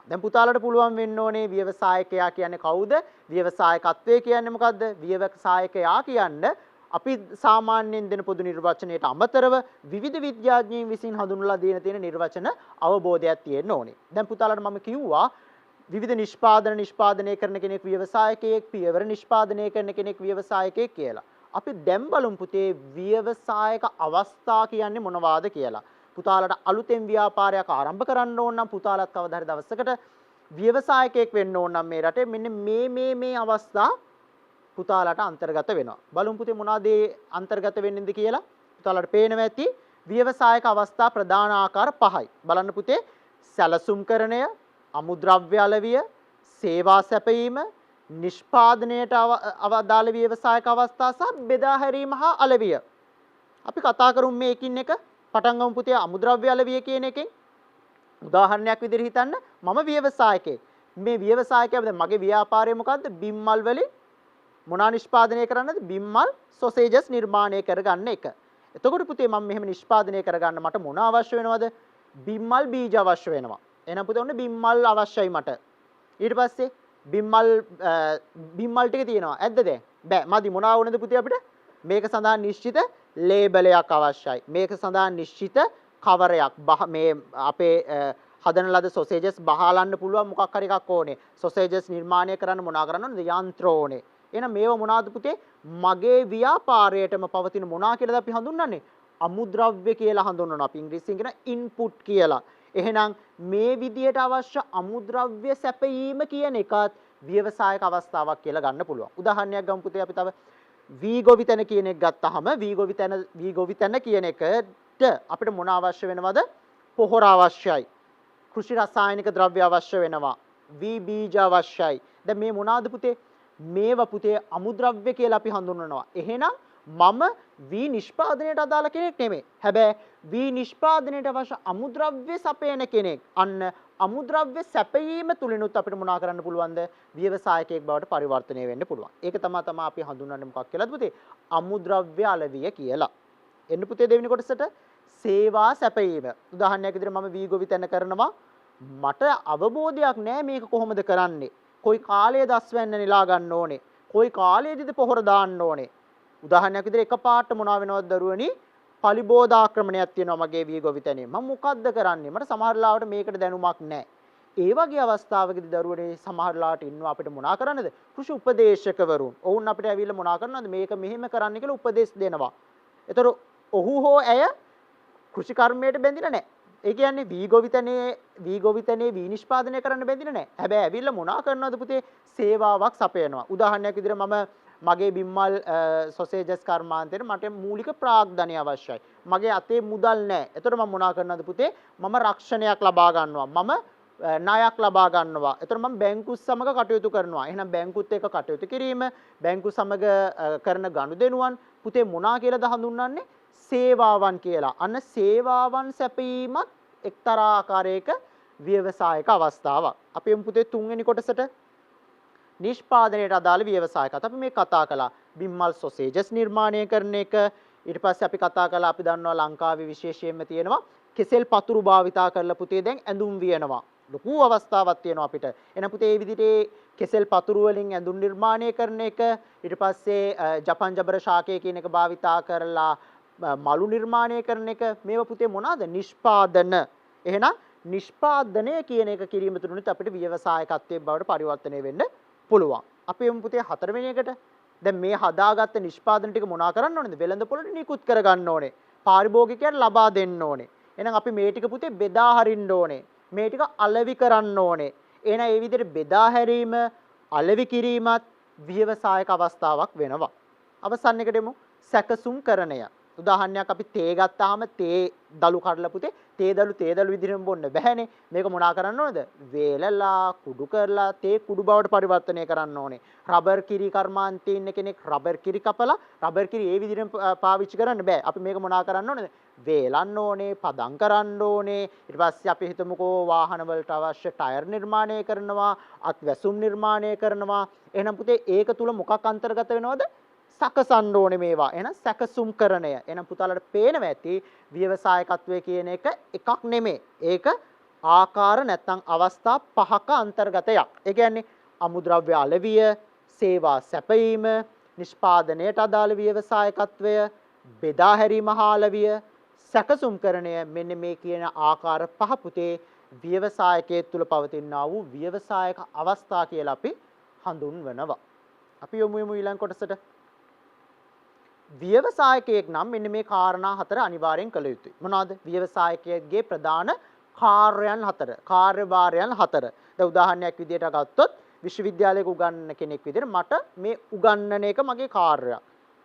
දැන් පුතාලට පුළුවන් වෙන්න ඕනේ ව්‍යවසායකයා කියන්නේ කවුද? ව්‍යවසායකත්වය කියන්නේ මොකද්ද? ව්‍යවසායකයා කියන්නේ අපි සාමාන්‍යයෙන් දෙන පොදු නිර්වචනයට අමතරව විවිධ විද්‍යාඥයින් විසින් හඳුන්වලා දෙන තියෙන නිර්වචන අවබෝධයක් තියෙන්න ඕනේ. දැන් පුතාලට මම කිව්වා විවිධ නිෂ්පාදනය කරන කෙනෙක් ව්‍යවසායකයෙක්, පියවර නිෂ්පාදනය කරන කෙනෙක් ව්‍යවසායකයෙක් කියලා. අපි දැන් බලමු පුතේ ව්‍යවසායක අවස්ථා කියන්නේ මොනවාද කියලා. පුතාලට අලුතෙන් ව්‍යාපාරයක් ආරම්භ කරන්න ඕන නම් පුතාලත් කවදා හරි දවසකට ව්‍යවසායකයෙක් වෙන්න ඕන නම් මේ රටේ මෙන්න මේ අවස්ථා පුතාලට අන්තර්ගත වෙනවා. බලමු පුතේ මොනවාද අන්තර්ගත වෙන්නේද කියලා. පුතාලට පේනවා ඇති ව්‍යවසායක අවස්ථා ප්‍රධාන ආකාර 5යි. බලන්න පුතේ සැලසුම්කරණය, අමුද්‍රව්‍ය අලවිය, සේවා සැපයීම, නිෂ්පාදනයට අවදාළ ව්‍යවසායක අවස්ථා සහ බෙදා හැරීම හා අලවිය. අපි කතා කරමු මේ එකින් එක. පටන් ගමු පුතේ අමුද්‍රව්‍ය අලවිය කියන එකෙන්. උදාහරණයක් විදිහට හිතන්න මම ව්‍යවසායකයෙක්. මේ ව්‍යවසායකයා දැන් මගේ ව්‍යාපාරය මොකද්ද? බිම්මල් වලින් මොනවා නිෂ්පාදනය කරන්නද? බිම්මල් සොසේජස් නිර්මාණය කරගන්න එක. එතකොට පුතේ මම මෙහෙම නිෂ්පාදනය කරගන්න මට මොන අවශ්‍ය වෙනවද? බිම්මල් බීජ අවශ්‍ය වෙනවා. එහෙනම් පුතේ ඔන්න බිම්මල් අවශ්‍යයි මට. ඊට පස්සේ බිම්මල් ටික තියෙනවා. ඇද්ද දැන්? බෑ. මදි මොනවා වුණද පුතේ අපිට? මේක සඳහා නිශ්චිත ලේබලයක් අවශ්‍යයි. මේක සඳහා නිශ්චිත කවරයක්. මේ අපේ හදන ලද සොසේජස් බහලන්න පුළුවන් මොකක් හරි එකක් ඕනේ. සොසේජස් නිර්මාණය කරන්න මොනවා කරන්න ඕනද? යන්ත්‍ර ඕනේ. එහෙනම් මේව මොනවාද පුතේ? මගේ ව්‍යාපාරයටම පවතින මොනවා කියලාද අපි හඳුන්වන්නේ? අමුද්‍රව්‍ය කියලා හඳුන්වනවා. අපි ඉංග්‍රීසියෙන් කියන ඉන්පුට් කියලා. එහෙනම් මේ විදියට අවශ්‍ය අමුද්‍රව්‍ය සැපයීම කියන එකත් ව්‍යවසායක අවස්ථාවක් කියලා ගන්න පුළුවන්. උදාහරණයක් ගමු පුතේ අපි තව වී ගොවිතැන කියන එක ගත්තාම වී ගොවිතැන කියන එකට අපිට මොන අවශ්‍ය වෙනවද? පොහොර අවශ්‍යයි. කෘෂි රසායනික ද්‍රව්‍ය අවශ්‍ය වෙනවා. වී බීජ අවශ්‍යයි. දැන් මේ මොනවාද පුතේ? මේවා පුතේ අමුද්‍රව්‍ය කියලා අපි හඳුන්වනවා. එහෙනම් මම වී නිෂ්පාදනයට අදාළ කෙනෙක් නෙමෙයි. හැබැයි වී නිෂ්පාදනයට අවශ්‍ය අමුද්‍රව්‍ය සපයන කෙනෙක්. අන්න අමුද්‍රව්‍ය සැපයීම තුලිනුත් අපිට මොනා කරන්න පුළුවන්ද? ව්‍යවසායකයෙක් බවට පරිවර්තනය වෙන්න පුළුවන්. ඒක තමයි අපි හඳුන්වන්නේ මොකක් කියලාද පුතේ? අමුද්‍රව්‍ය අලවිය කියලා. එන්න පුතේ දෙවෙනි කොටසට සේවා සැපයීම. උදාහරණයක් විදිහට මම වී ගොවිතැන කරනවා. මට අවබෝධයක් නැහැ මේක කොහොමද කරන්නේ. කොයි කාලයේද අස්වැන්න නෙලා ගන්න ඕනේ. කොයි කාලයේදීද පොහොර දාන්න ඕනේ. උදාහරණයක් විදිහට එකපාරට මොනවා වෙනවද දරුවනි? පලිබෝධ ආක්‍රමණයක් තියෙනවා මගේ වී ගොවිතැනේ. මම මොකද්ද කරන්නේ? මට සමහර ලාවට මේකට දැනුමක් නැහැ. ඒ වගේ අවස්ථාවකදී දරුවනේ සමහර ලාවට ඉන්නවා අපිට මොනා කරන්නද? කෘෂි උපදේශකවරුන්. ඔවුන් අපිට ඇවිල්ලා මොනා කරනවද? මේක මෙහෙම කරන්න කියලා උපදෙස් දෙනවා. ඒතර ඔහු හෝ ඇය කෘෂි කර්මයට බැඳිලා නැහැ. ඒ කියන්නේ වී ගොවිතැනේ වී නිෂ්පාදනය කරන්න බැඳිලා නැහැ. හැබැයි ඇවිල්ලා මොනා කරනවද පුතේ? සේවාවක් සපයනවා. උදාහරණයක් විදිහට මම මගේ බිම්මල් සොසේජස් කර්මාන්තයට මට මූලික ප්‍රාග්ධනය අවශ්‍යයි. මගේ අතේ මුදල් නැහැ. එතකොට මම මොනා කරනවද පුතේ? මම රක්ෂණයක් ලබා ගන්නවා. මම ණයක් ලබා ගන්නවා. එතකොට මම බැංකුත් සමග කටයුතු කරනවා. එහෙනම් බැංකුත් එක්ක කටයුතු කිරීම, බැංකු සමග කරන ගනුදෙනුවන් පුතේ මොනා කියලාද හඳුන්වන්නේ? සේවාවන් කියලා. අන්න සේවාවන් සැපීමත් එක්තරා ආකාරයක ව්‍යවසායක අවස්ථාවක්. අපි යමු පුතේ තුන්වෙනි කොටසට. නිෂ්පාදනයට අදාළ ව්‍යවසායකත් අපි මේ කතා කළා. බිම්මල් සොසේජස් නිර්මාණය කරන එක. ඊට පස්සේ අපි කතා කළා අපි දන්නවා ලංකාවේ විශේෂයෙන්ම තියෙනවා කෙසෙල් පතුරු භාවිතා කරලා පුතේ දැන් ඇඳුම් වියනවා. ලොකු අවස්ථාවක් තියෙනවා අපිට. එන පුතේ මේ විදිහට කෙසෙල් පතුරු වලින් ඇඳුම් නිර්මාණය කරන එක ඊට පස්සේ ජපන් ජබර ශාකය කියන එක භාවිතා කරලා මලු නිර්මාණය කරන එක මේවා පුතේ මොනවාද? නිෂ්පාදන. එහෙනම් නිෂ්පාදනය කියන එක කිරීම තුලිනුත් අපිට ව්‍යවසායකත්වයේ බවට පරිවර්තනය වෙන්න පුළුවන්. අපි යමු පුතේ හතරවෙනි එකට. දැන් මේ හදාගත්ත නිෂ්පාදන ටික මොනා කරන්න ඕනේද? වෙළඳ පොළට නිකුත් කරගන්න ඕනේ. පාරිභෝගිකයන්ට ලබා දෙන්න ඕනේ. එහෙනම් අපි මේ ටික පුතේ බෙදා හරින්න ඕනේ. මේ ටික අලෙවි කරන්න ඕනේ. එහෙනම් මේ විදිහට බෙදා හැරීම, අලෙවි කිරීමත් ව්‍යවසායක අවස්ථාවක් වෙනවා. අවසන් එකට එමු. සැකසුම් කරණය. උදාහරණයක් අපි තේ ගත්තාම තේ දළු කඩලා පුතේ තේ දළු විදිහටම බොන්න බෑනේ. මේක මොනා කරන්න ඕනද? වේලලා කුඩු කරලා තේ කුඩු බවට පරිවර්තනය කරන්න ඕනේ. රබර් කිරි කර්මාන්තයේ ඉන්න කෙනෙක් රබර් කිරි කපලා රබර් කිරි ඒ විදිහටම පාවිච්චි කරන්න බෑ. අපි මේක මොනා කරන්න ඕනද? වේලන්න ඕනේ, පදම් කරන්න ඕනේ. ඊට පස්සේ අපි හිතමුකෝ වාහන වලට අවශ්‍ය ටයර් නිර්මාණය කරනවා, අත්වැසුම් නිර්මාණය කරනවා. එහෙනම් පුතේ ඒක තුල මොකක් අන්තර්ගත වෙනවද? සකසන්න ඕනේ මේවා. එහෙනම් සැකසුම් කරණය. එහෙනම් පුතාලට පේනවා ඇති ව්‍යවසායකත්වයේ කියන එක එකක් නෙමෙයි. ඒක ආකාර නැත්නම් අවස්ථා පහක අන්තර්ගතයක්. ඒ කියන්නේ අමුද්‍රව්‍ය අලවිය, සේවා සැපයීම, නිෂ්පාදනයට අදාළ ව්‍යවසායකත්වය, බෙදා හැරීම හාලවිය, සැකසුම් කරණය මෙන්න මේ කියන ආකාර පහ පුතේ ව්‍යවසායකයේ තුල පවතිනා වූ ව්‍යවසායක අවස්ථා කියලා අපි හඳුන්වනවා. අපි යමු ඊළඟ කොටසට. ව්‍යවසායකයෙක් නම් මෙන්න මේ කාරණා හතර අනිවාර්යෙන් කළ යුතුයි. මොනවාද? ව්‍යවසායකයෙක්ගේ ප්‍රධාන කාර්යයන් හතර, කාර්යභාරයන් හතර. දැන් උදාහරණයක් විදිහට ගත්තොත් විශ්වවිද්‍යාලයක උගන්වන කෙනෙක් විදිහට මට මේ උගන්වන එක මගේ කාර්යයක්.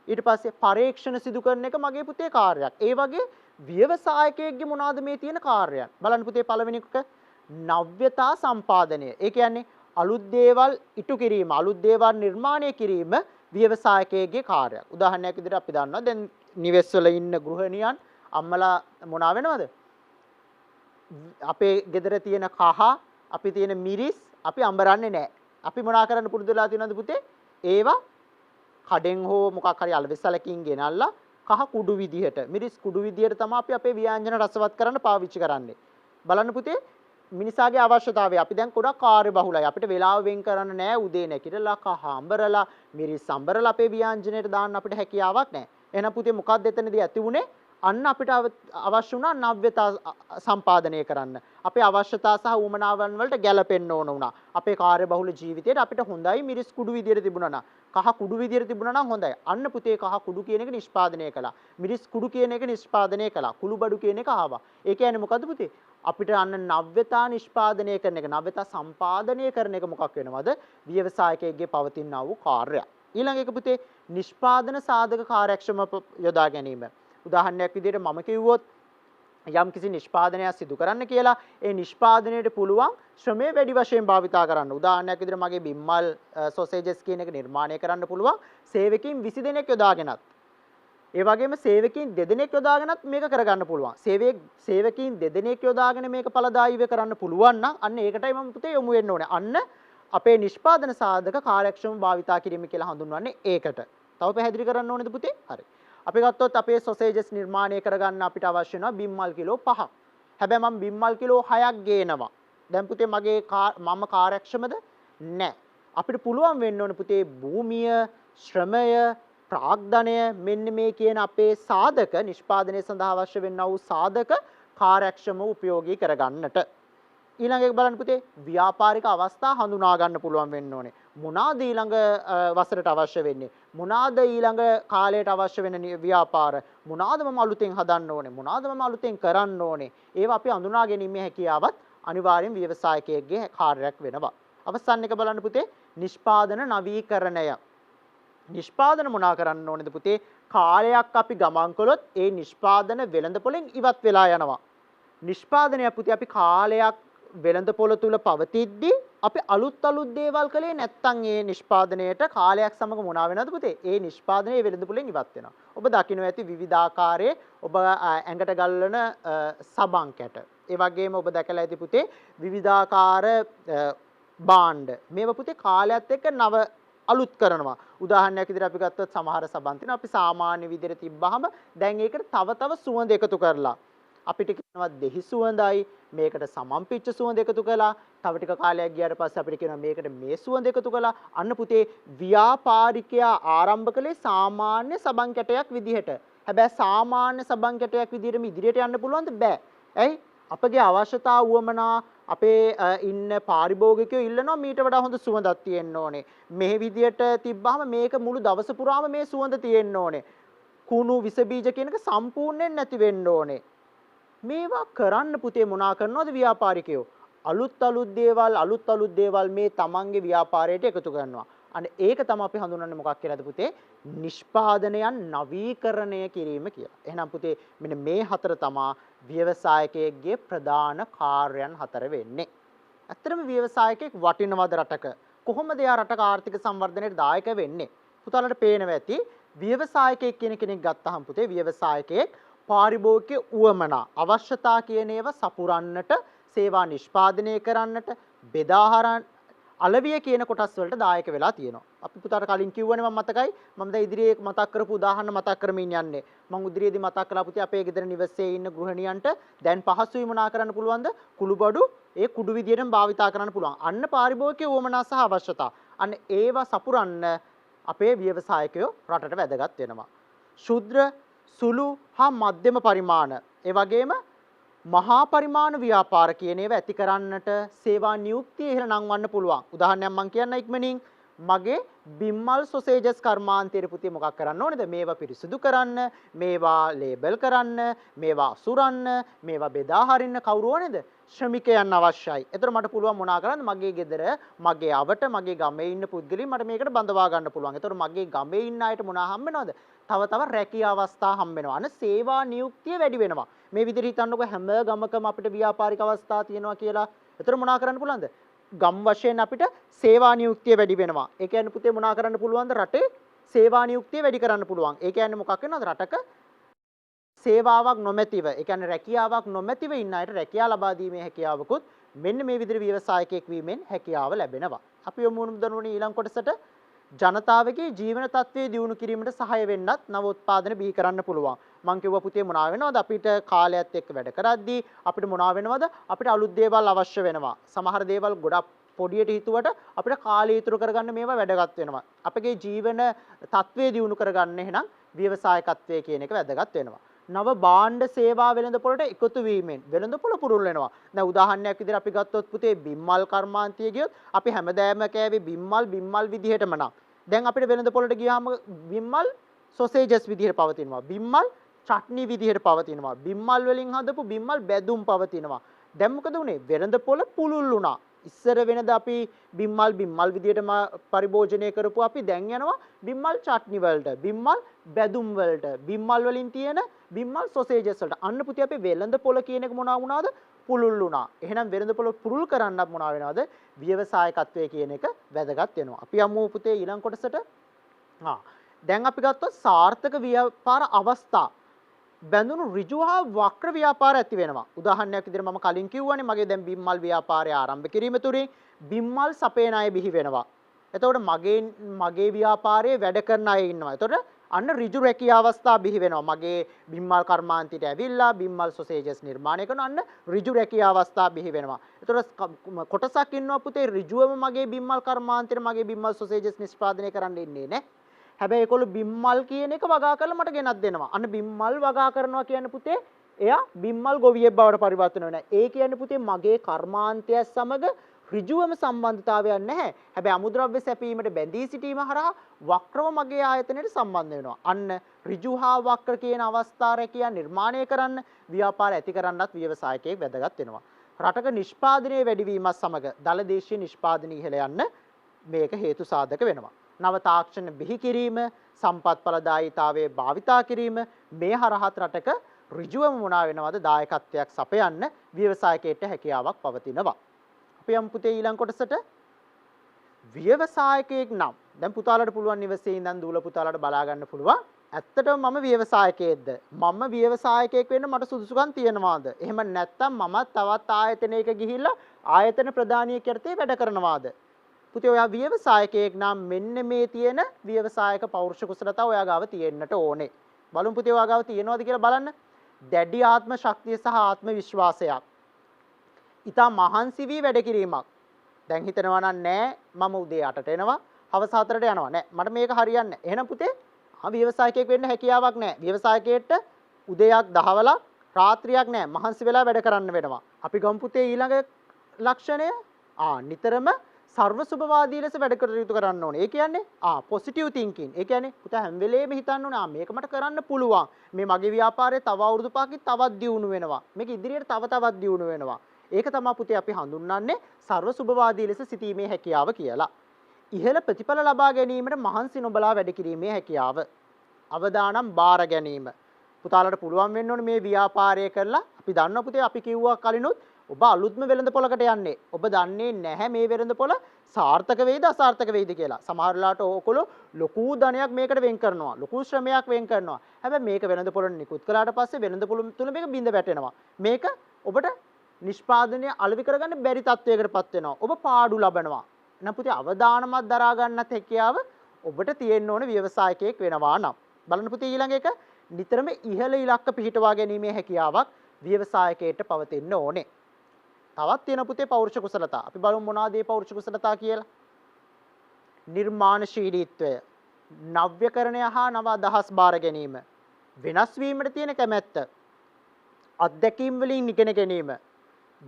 ඊට පස්සේ පරීක්ෂණ සිදු කරන එක මගේ පුතේ කාර්යයක්. ඒ වගේ ව්‍යවසායකයෙක්ගේ මොනවාද මේ තියෙන කාර්යයන්? බලන්න පුතේ පළවෙනි එක නව්‍යතා සම්පාදනය. ඒ කියන්නේ අලුත් දේවල් ඉටු කිරීම, අලුත් දේවල් නිර්මාණය කිරීම ව්‍යවසායකයෙක්ගේ කාර්යයක්. උදාහරණයක් විදිහට අපි දන්නවා දැන් නිවෙස් වල ඉන්න ගෘහණියන් අම්මලා මොනවා වෙනවද? අපේ ගෙදර තියෙන කහ, අපි තියෙන මිරිස් අපි අඹරන්නේ නැහැ. අපි මොනා කරන්න පුරුදු වෙලා තියෙනවද පුතේ? ඒවා කඩෙන් හෝ මොකක් හරි අලවෙස්සලකින් ගෙනල්ලා කහ කුඩු විදිහට, මිරිස් කුඩු විදිහට තමයි අපි අපේ ව්‍යංජන රසවත් කරන්න පාවිච්චි කරන්නේ. බලන්න පුතේ මිනිසාගේ අවශ්‍යතාවය අපි දැන් ගොඩක් කාර්ය බහුලයි. අපිට වෙලාව වෙන් කරන්න නෑ. උදේ නැගිටලා කහ අඹරලා මිරිස් අඹරලා අපේ ව්‍යංජනයට දාන්න අපිට හැකියාවක් නෑ. එහෙනම් පුතේ මොකක්ද එතනදී ඇති වුනේ? අන්න අපිට අවශ්‍ය වුණා නව්‍යතා සම්පාදනය කරන්න. අපේ අවශ්‍යතා සහ උවමනාවන් වලට ගැලපෙන්න ඕන වුණා. අපේ කාර්යබහුල ජීවිතේට අපිට හොඳයි මිරිස් කුඩු විදියට තිබුණා නා. කහ කුඩු විදියට තිබුණා නම් හොඳයි. අන්න පුතේ කහ කුඩු කියන එක නිෂ්පාදනය කළා. මිරිස් කුඩු කියන එක නිෂ්පාදනය කළා. කුළුබඩු කියන එක ආවා. ඒ කියන්නේ මොකද්ද පුතේ? අපිට අන්න නව්‍යතා නිෂ්පාදනය කරන එක, නව්‍යතා සම්පාදනය කරන එක මොකක් වෙනවද? ව්‍යවසායකයෙක්ගේ පවතිනා වූ කාර්යය. ඊළඟ එක පුතේ නිෂ්පාදන සාධක කාර්යක්ෂම යොදා ගැනීම. උදාහරණයක් විදිහට මම කිව්වොත් යම් කිසි නිෂ්පාදනයක් සිදු කරන්න කියලා ඒ නිෂ්පාදනයේට පුළුවන් ශ්‍රමය වැඩි වශයෙන් භාවිතා කරන්න. උදාහරණයක් විදිහට මගේ බිම්මල් සොසේජස් කියන එක නිර්මාණය කරන්න පුළුවන් සේවකින් 20 දෙනෙක් යොදාගෙනත්. ඒ වගේම සේවකින් 2 දෙනෙක් යොදාගෙනත් මේක කරගන්න පුළුවන්. සේවකින් 2 දෙනෙක් යොදාගෙන මේක ඵලදායීව කරන්න පුළුවන් නම් අන්න ඒකටයි මම පුතේ යොමු වෙන්න ඕනේ. අන්න අපේ නිෂ්පාදන සාධක කාර්යක්ෂම භාවිතා කිරීම කියලා හඳුන්වන්නේ ඒකට. තව පැහැදිලි කරන්න ඕනේද පුතේ? හරි. අපි ගත්තොත් අපේ සොසේජස් නිර්මාණය කරගන්න අපිට අවශ්‍ය වෙනවා බිම්මල් කිලෝ 5ක්. හැබැයි මම බිම්මල් කිලෝ 6ක් ගේනවා. දැන් පුතේ මම කාර්යක්ෂමද? නැහැ. අපිට පුළුවන් වෙන්න ඕනේ පුතේ භූමිය, ශ්‍රමය, ප්‍රාග්ධනය මෙන්න මේ කියන අපේ සාධක නිෂ්පාදනය සඳහා අවශ්‍ය වෙන්නා වූ සාධක කාර්යක්ෂමව උපයෝගී කරගන්නට. ඊළඟ එක බලන්න පුතේ ව්‍යාපාරික අවස්ථා හඳුනා ගන්න පුළුවන් වෙන්න ඕනේ. මොනවාද ඊළඟ වසරට අවශ්‍ය වෙන්නේ? මොනවාද ඊළඟ කාලයට අවශ්‍ය වෙන ව්‍යාපාර? මොනවාද මම අලුතෙන් හදන්න ඕනේ? මොනවාද මම අලුතෙන් කරන්න ඕනේ? ඒවා අපි හඳුනා ගැනීමේ හැකියාවත් අනිවාර්යෙන් ව්‍යවසායකයෙක්ගේ කාර්යයක් වෙනවා. අවසන් එක බලන්න පුතේ නිෂ්පාදන නවීකරණය. නිෂ්පාදන මොනා කරන්න ඕනේද පුතේ? කාලයක් අපි ගමන් කළොත් ඒ නිෂ්පාදන වෙළඳපොලෙන් ඉවත් වෙලා යනවා. නිෂ්පාදනය පුතේ අපි කාලයක් වෙළඳපොළ තුල පවතිද්දී අපි අලුත් දේවල් කළේ නැත්නම් ඒ නිෂ්පාදනයේට කාලයක් සමග මොනවා වෙනවද පුතේ? ඒ නිෂ්පාදනයේ වෙළඳපොළෙන් ඉවත් වෙනවා. ඔබ දකින්න ඇති විවිධාකාරයේ ඔබ ඇඟට ගල්වන සබන් කැට. ඒ වගේම ඔබ දැකලා ඇති පුතේ විවිධාකාර භාණ්ඩ. මේවා පුතේ කාලයත් එක්ක නව අලුත් කරනවා. උදාහරණයක් විදිහට අපි ගත්තොත් සමහර සබන් තියෙනවා අපි සාමාන්‍ය විදිහට තිබ්බහම දැන් ඒකට තව සුවඳ එකතු කරලා අපිට කියනවා දෙහි සුවඳයි මේකට සමම්පිච්ච සුවඳ එකතු කළා. තව ටික කාලයක් ගියාට පස්සේ අපිට කියනවා මේකට මේ සුවඳ එකතු කළා. අන්න පුතේ ව්‍යාපාරිකයා ආරම්භ කළේ සාමාන්‍ය සබන් කැටයක් විදිහට. හැබැයි සාමාන්‍ය සබන් කැටයක් විදිහටම ඉදිරියට යන්න පුළුවන්ද? බෑ. ඇයි? අපගේ අවශ්‍යතා වුවමනා අපේ ඉන්න පාරිභෝගිකයෝ ඉල්ලනවා මීට වඩා හොඳ සුවඳක් තියෙන්න ඕනේ. මේ විදියට තිබ්බහම මේක මුළු දවස පුරාම මේ සුවඳ තියෙන්න ඕනේ. කුණු විස බීජ කියන එක සම්පූර්ණයෙන් නැති වෙන්න ඕනේ. මේවා කරන්න පුතේ මොනා කරනවද ව්‍යාපාරිකයෝ? අලුත් දේවල් මේ තමන්ගේ ව්‍යාපාරයට එකතු කරනවා. අනේ ඒක තමයි අපි හඳුන්වන්නේ මොකක් කියලාද පුතේ? නිෂ්පාදනයන් නවීකරණය කිරීම කියලා. එහෙනම් පුතේ මෙන්න මේ හතර තමයි ව්‍යවසායකයෙක්ගේ ප්‍රධාන කාර්යයන් හතර වෙන්නේ. ඇත්තටම ව්‍යවසායකයෙක් වටිනවද රටක? කොහොමද එයා රටක ආර්ථික සංවර්ධනයට දායක වෙන්නේ? පුතාලට පේනවා ඇති ව්‍යවසායකයෙක් කියන කෙනෙක් ගත්තහම පුතේ ව්‍යවසායකයෙක් පාරිභෝගික උවමනා අවශ්‍යතා කියන ඒවා සපුරන්නට, සේවා නිෂ්පාදනය කරන්නට, බෙදාහරන් අලවිය කියන කොටස් වලට දායක වෙලා තියෙනවා. අපි පුතාට කලින් කිව්වනේ මම මතකයි. මම දැන් ඉදිරියේ මතක් කරපු උදාහරණ මතක් කරමින් යන්නේ. මම ඉදිරියේදී මතක් කළා පුතේ අපේ ගෙදර නිවසේ ඉන්න ගෘහණියන්ට දැන් පහසුයි මොනා කරන්න පුළුවන්ද? කුළුබඩු ඒ කුඩු විදියටම භාවිතා කරන්න පුළුවන්. අන්න පාරිභෝගික උවමනා සහ අවශ්‍යතා. අන්න ඒවා සපුරන්න අපේ ව්‍යවසායකයෝ රටට වැදගත් වෙනවා. ශුද්‍ර සුළු හා මධ්‍යම පරිමාණ ඒ වගේම මහා පරිමාණ ව්‍යාපාර කියන ඒවා ඇති කරන්නට සේවා නියුක්තිය ඉහළ නංවන්න පුළුවන්. උදාහරණයක් මම කියන්න ඉක්මනින් මගේ බිම්මල් සොසේජස් කර්මාන්තයේ පුතේ මොකක් කරන්න ඕනේද? මේවා පිරිසිදු කරන්න, මේවා ලේබල් කරන්න, මේවා අසුරන්න, මේවා බෙදා හරින්න කවුරු ඕනේද? ශ්‍රමිකයන් අවශ්‍යයි. එතකොට මට පුළුවන් මොනා කරන්නද? මගේ ගෙදර, මගේ අවට, මගේ ගමේ ඉන්න පුද්ගලයන් මට මේකට බඳවා ගන්න පුළුවන්. එතකොට මගේ ගමේ ඉන්න අයට මොනා හම්බ වෙනවද? තව රැකියා අවස්ථා හම්බ වෙනවා. අන සේවා නියුක්තිය වැඩි වෙනවා. මේ විදිහට හිතන්නකො හැම ගමකම අපිට ව්‍යාපාරික අවස්ථා තියෙනවා කියලා. එතකොට මොනා කරන්න පුළුවන්ද? ගම් වශයෙන් අපිට සේවා නියුක්තිය වැඩි වෙනවා. ඒ කියන්නේ පුතේ මොනා කරන්න පුළුවන්ද? රටේ සේවා නියුක්තිය වැඩි කරන්න පුළුවන්. ඒ කියන්නේ මොකක් වෙනවද? රටක සේවාවක් නොමැතිව, ඒ කියන්නේ රැකියාවක් නොමැතිව ඉන්න අයට රැකියාව ලබා දීමේ හැකියාවකුත් මෙන්න මේ විදිහට ව්‍යවසායකයෙක් වීමෙන් හැකියාව ලැබෙනවා. අපි යමු දනුවනේ ඊළඟ කොටසට ජනතාවගේ ජීවන තත්ත්වය දියුණු කිරීමට සහාය වෙන්නත් නව උත්පාදන බිහි කරන්න පුළුවන්. මම කිව්වා පුතේ මොනවා වෙනවද? අපිට කාලයත් එක්ක වැඩ කරද්දී අපිට මොනවා වෙනවද? අපිට අලුත් දේවල් අවශ්‍ය වෙනවා. සමහර දේවල් ගොඩක් පොඩියට හිතුවට අපිට කාලය ඉතුරු කරගන්න මේවා වැදගත් වෙනවා. අපගේ ජීවන තත්ත්වය දියුණු කරගන්න එහෙනම් ව්‍යවසායකත්වය කියන එක වැදගත් වෙනවා. නව භාණ්ඩ සේවා වෙළඳපොළට එකතු වීමෙන් වෙළඳපොළ පුරුල් වෙනවා. දැන් උදාහරණයක් විදිහට අපි ගත්තොත් පුතේ බිම්මල් කර්මාන්තය ගියොත් අපි හැමදාම කෑවේ බිම්මල් විදිහටම නම්. දැන් අපිට වෙළඳ පොළට ගියාම බිම්මල් සොසේජස් විදිහට පවතිනවා. බිම්මල් චට්නි විදිහට පවතිනවා. බිම්මල් වලින් හදපු බිම්මල් බැදුම් පවතිනවා. දැන් මොකද උනේ? වෙළඳ පොළ පුළුල් වුණා. ඉස්සර වෙනද අපි බිම්මල් විදිහටම පරිභෝජනය කරපු අපි දැන් යනවා බිම්මල් චට්නි වලට, බිම්මල් බැදුම් වලට, බිම්මල් වලින් තියෙන බිම්මල් සොසේජස් වලට. අන්න පුතේ අපි වෙළඳ පොළ කියන එක මොනවා වුණාද? පුළුල් වුණා. එහෙනම් වෙළඳ පොළ පුරුල් කරන්නත් මොනවා වෙනවද? ව්‍යවසායකත්වය කියන එක වැදගත් වෙනවා. අපි යමු පුතේ ඊළඟ කොටසට. දැන් අපි ගත්තොත් සාර්ථක ව්‍යාපාර අවස්ථා බැඳුණු ඍජු හා වක්‍ර ව්‍යාපාර ඇති වෙනවා. උදාහරණයක් විදිහට මම කලින් කිව්වනේ මගේ දැන් බිම්මල් ව්‍යාපාරය ආරම්භ කිරීම තුලින් බිම්මල් සපයන අය බිහි වෙනවා. එතකොට මගේ ව්‍යාපාරයේ වැඩ කරන අය ඉන්නවා. එතකොට අන්න ඍජු රැකියා අවස්ථා බිහි වෙනවා. මගේ බිම්මල් කර්මාන්තයට ඇවිල්ලා බිම්මල් සොසේජස් නිර්මාණය කරන අන්න ඍජු රැකියා අවස්ථා බිහි වෙනවා. එතකොට කොටසක් ඉන්නවා පුතේ ඍජුවම මගේ බිම්මල් කර්මාන්තයට මගේ බිම්මල් සොසේජස් නිෂ්පාදනය කරන්න ඉන්නේ නේ. හැබැයි ඒගොල්ලෝ බිම්මල් කියන එක වගා කරලා මට ගෙනත් දෙනවා. අන්න බිම්මල් වගා කරනවා කියන්නේ පුතේ එයා බිම්මල් ගොවියෙක් බවට පරිවර්තන වෙනවා. ඒ කියන්නේ පුතේ මගේ කර්මාන්තය සමග ඍජුවම සම්බන්ධතාවයක් නැහැ. හැබැයි අමුද්‍රව්‍ය සැපීමට බැඳී සිටීම හරහා වක්‍රව මගේ ආයතනයට සම්බන්ධ වෙනවා. අන්න ඍජු හා වක්‍ර කියන අවස්ථා රැකියා නිර්මාණය කරන්න ව්‍යාපාර ඇති කරන්නත් ව්‍යවසායකයෙක් වැදගත් වෙනවා. රටක නිෂ්පාදනයේ වැඩිවීමත් සමග දලදේශීය නිෂ්පාදනය ඉහළ යන්න මේක හේතු සාධක වෙනවා. නව තාක්ෂණ බිහි කිරීම, සම්පත් ඵලදායීතාවයේ භාවිතා කිරීම මේ හරහත් රටක ඍජුවම මොනවා වෙනවද? දායකත්වයක් සපයන්න ව්‍යවසායකයට හැකියාවක් පවතිනවා. අපි යමු පුතේ ඊළඟ කොටසට. ව්‍යවසායකයෙක් නම් දැන් පුතාලට පුළුවන් ඉවසේ ඉඳන් දූල පුතාලට බලා ගන්න පුළුවන්. ඇත්තටම මම ව්‍යවසායකයෙක්ද? මම ව්‍යවසායකයෙක් වෙන්න මට සුදුසුකම් තියෙනවාද? එහෙම නැත්නම් මම තවත් ආයතනයක ගිහිල්ලා ආයතන ප්‍රධානියෙක් යටතේ වැඩ කරනවාද? පුතේ ඔයා ව්‍යවසායකයෙක් නම් මෙන්න මේ තියෙන ව්‍යවසායක පෞරුෂ කුසලතා ඔයා ගාව තියෙන්නට ඕනේ. බලමු පුතේ ඔයා ගාව තියෙනවද කියලා බලන්න. දැඩි ආත්ම ශක්තිය සහ ආත්ම විශ්වාසයක්. ඊට මහන්සි වී වැඩ කිරීමක්. දැන් හිතනවා නෑ මම උදේ 8ට එනවා, හවස 4ට යනවා. නෑ මට මේක හරියන්නේ නෑ. එහෙනම් පුතේ ව්‍යවසායකයෙක් වෙන්න හැකියාවක් නෑ. ව්‍යවසායකයෙක්ට උදේයක් දහවලක් රාත්‍රියක් නෑ. මහන්සි වෙලා වැඩ කරන්න වෙනවා. අපි ගමු පුතේ ඊළඟ ලක්ෂණය. නිතරම සර්ව සුභවාදී ලෙස වැඩ කටයුතු කරන්න ඕනේ. ඒ කියන්නේ පොසිටිව් තින්කින්. ඒ කියන්නේ පුතා හැම වෙලේම හිතන්න ඕනේ මේක මට කරන්න පුළුවන්. මේ මගේ ව්‍යාපාරය තව අවුරුදු 5කින් තවත් දියුණු වෙනවා. මේක ඉදිරියට තවත් දියුණු වෙනවා. ඒක තමයි පුතේ අපි හඳුන්වන්නේ සර්ව සුභවාදී ලෙස සිටීමේ හැකියාව කියලා. ඉහළ ප්‍රතිඵල ලබා ගැනීමට මහන්සි නොබලා වැඩ කිරීමේ හැකියාව. අවදානම් බාර ගැනීම. පුතාලට පුළුවන් වෙන්න ඕනේ මේ ව්‍යාපාරය කරලා අපි දන්නවා පුතේ අපි කිව්වා කලිනුත් ඔබ අලුත්ම වෙළඳ පොලකට යන්නේ. ඔබ දන්නේ නැහැ මේ වෙළඳ පොල සාර්ථක වෙයිද අසාර්ථක වෙයිද කියලා. සමහර වෙලාවට ඕකොල්ලෝ ලොකු ධනයක් මේකට වෙන් කරනවා. ලොකු ශ්‍රමයක් වෙන් කරනවා. හැබැයි මේක වෙළඳ පොලට නිකුත් කළාට පස්සේ වෙළඳ පොල තුල මේක බිඳ වැටෙනවා. මේක ඔබට නිෂ්පාදනය අලෙවි කරගන්න බැරි තත්වයකටපත් වෙනවා. ඔබ පාඩු ලබනවා. එහෙනම් පුතේ අවදානමක් දරා ගන්නත් හැකියාව ඔබට තියෙන්න ඕනේ ව්‍යවසායකයෙක් වෙනවා නම්. බලන්න පුතේ ඊළඟ එක නිතරම ඉහළ ඉලක්ක පිහිටවා ගැනීමේ හැකියාවක් ව්‍යවසායකයට පවතින්න ඕනේ. තවත් තියෙන පුතේ පෞරුෂ කුසලතා. අපි බලමු මොනවාද මේ පෞරුෂ කුසලතා කියලා. නිර්මාණශීලීත්වය, නව්‍යකරණය හා නව අදහස් බාර ගැනීම, වෙනස් වීමට තියෙන කැමැත්ත, අත්දැකීම් වලින් ඉගෙන ගැනීම,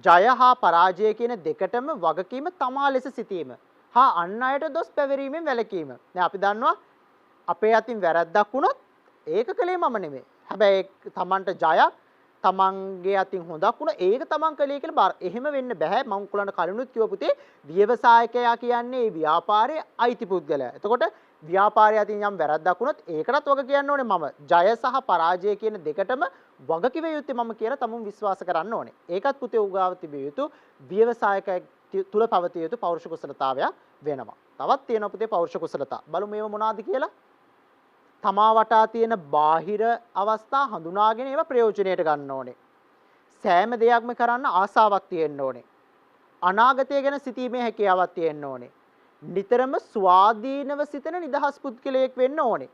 ජය හා පරාජය කියන දෙකටම වගකීම තමා ලෙස සිටීම හා අන් අයට දොස් පැවරීමෙන් වැළකීම. දැන් අපි දන්නවා අපේ අතින් වැරද්දක් වුණොත් ඒක කලේ මම නෙමෙයි. හැබැයි තමන්ට ජයක් තමන්ගේ අතින් හොඳක් වුණා ඒක තමන් කලේ කියලා බාර. එහෙම වෙන්න බෑ. මම උගලන්ට කලිනුත් කිව්ව පුතේ ව්‍යවසායකයා කියන්නේ මේ ව්‍යාපාරයේ අයිති පුද්ගලයා. එතකොට ව්‍යාපාරය අතින් යම් වැරද්දක් වුණොත් ඒකටත් වග කියන්න ඕනේ මම. ජය සහ පරාජය කියන දෙකටම වග කිව යුත්තේ මම කියලා තමුන් විශ්වාස කරන්න ඕනේ. ඒකත් පුතේ උගාව තිබිය යුතු ව්‍යවසායකයෙක් තුල පවතිය යුතු පෞරුෂ කුසලතාවයක් වෙනවා. තවත් තියෙනවා පුතේ පෞරුෂ කුසලතා. බලමු මේව මොනවාද කියලා. තමා වටා තියෙන බාහිර අවස්ථා හඳුනාගෙන ඒවා ප්‍රයෝජනයට ගන්න ඕනේ. සෑම දෙයක්ම කරන්න ආසාවක් තියෙන්න ඕනේ. අනාගතය ගැන සිතීමේ හැකියාවක් තියෙන්න ඕනේ. නිතරම ස්වාධීනව සිතන නිදහස් පුද්ගලයෙක් වෙන්න ඕනේ.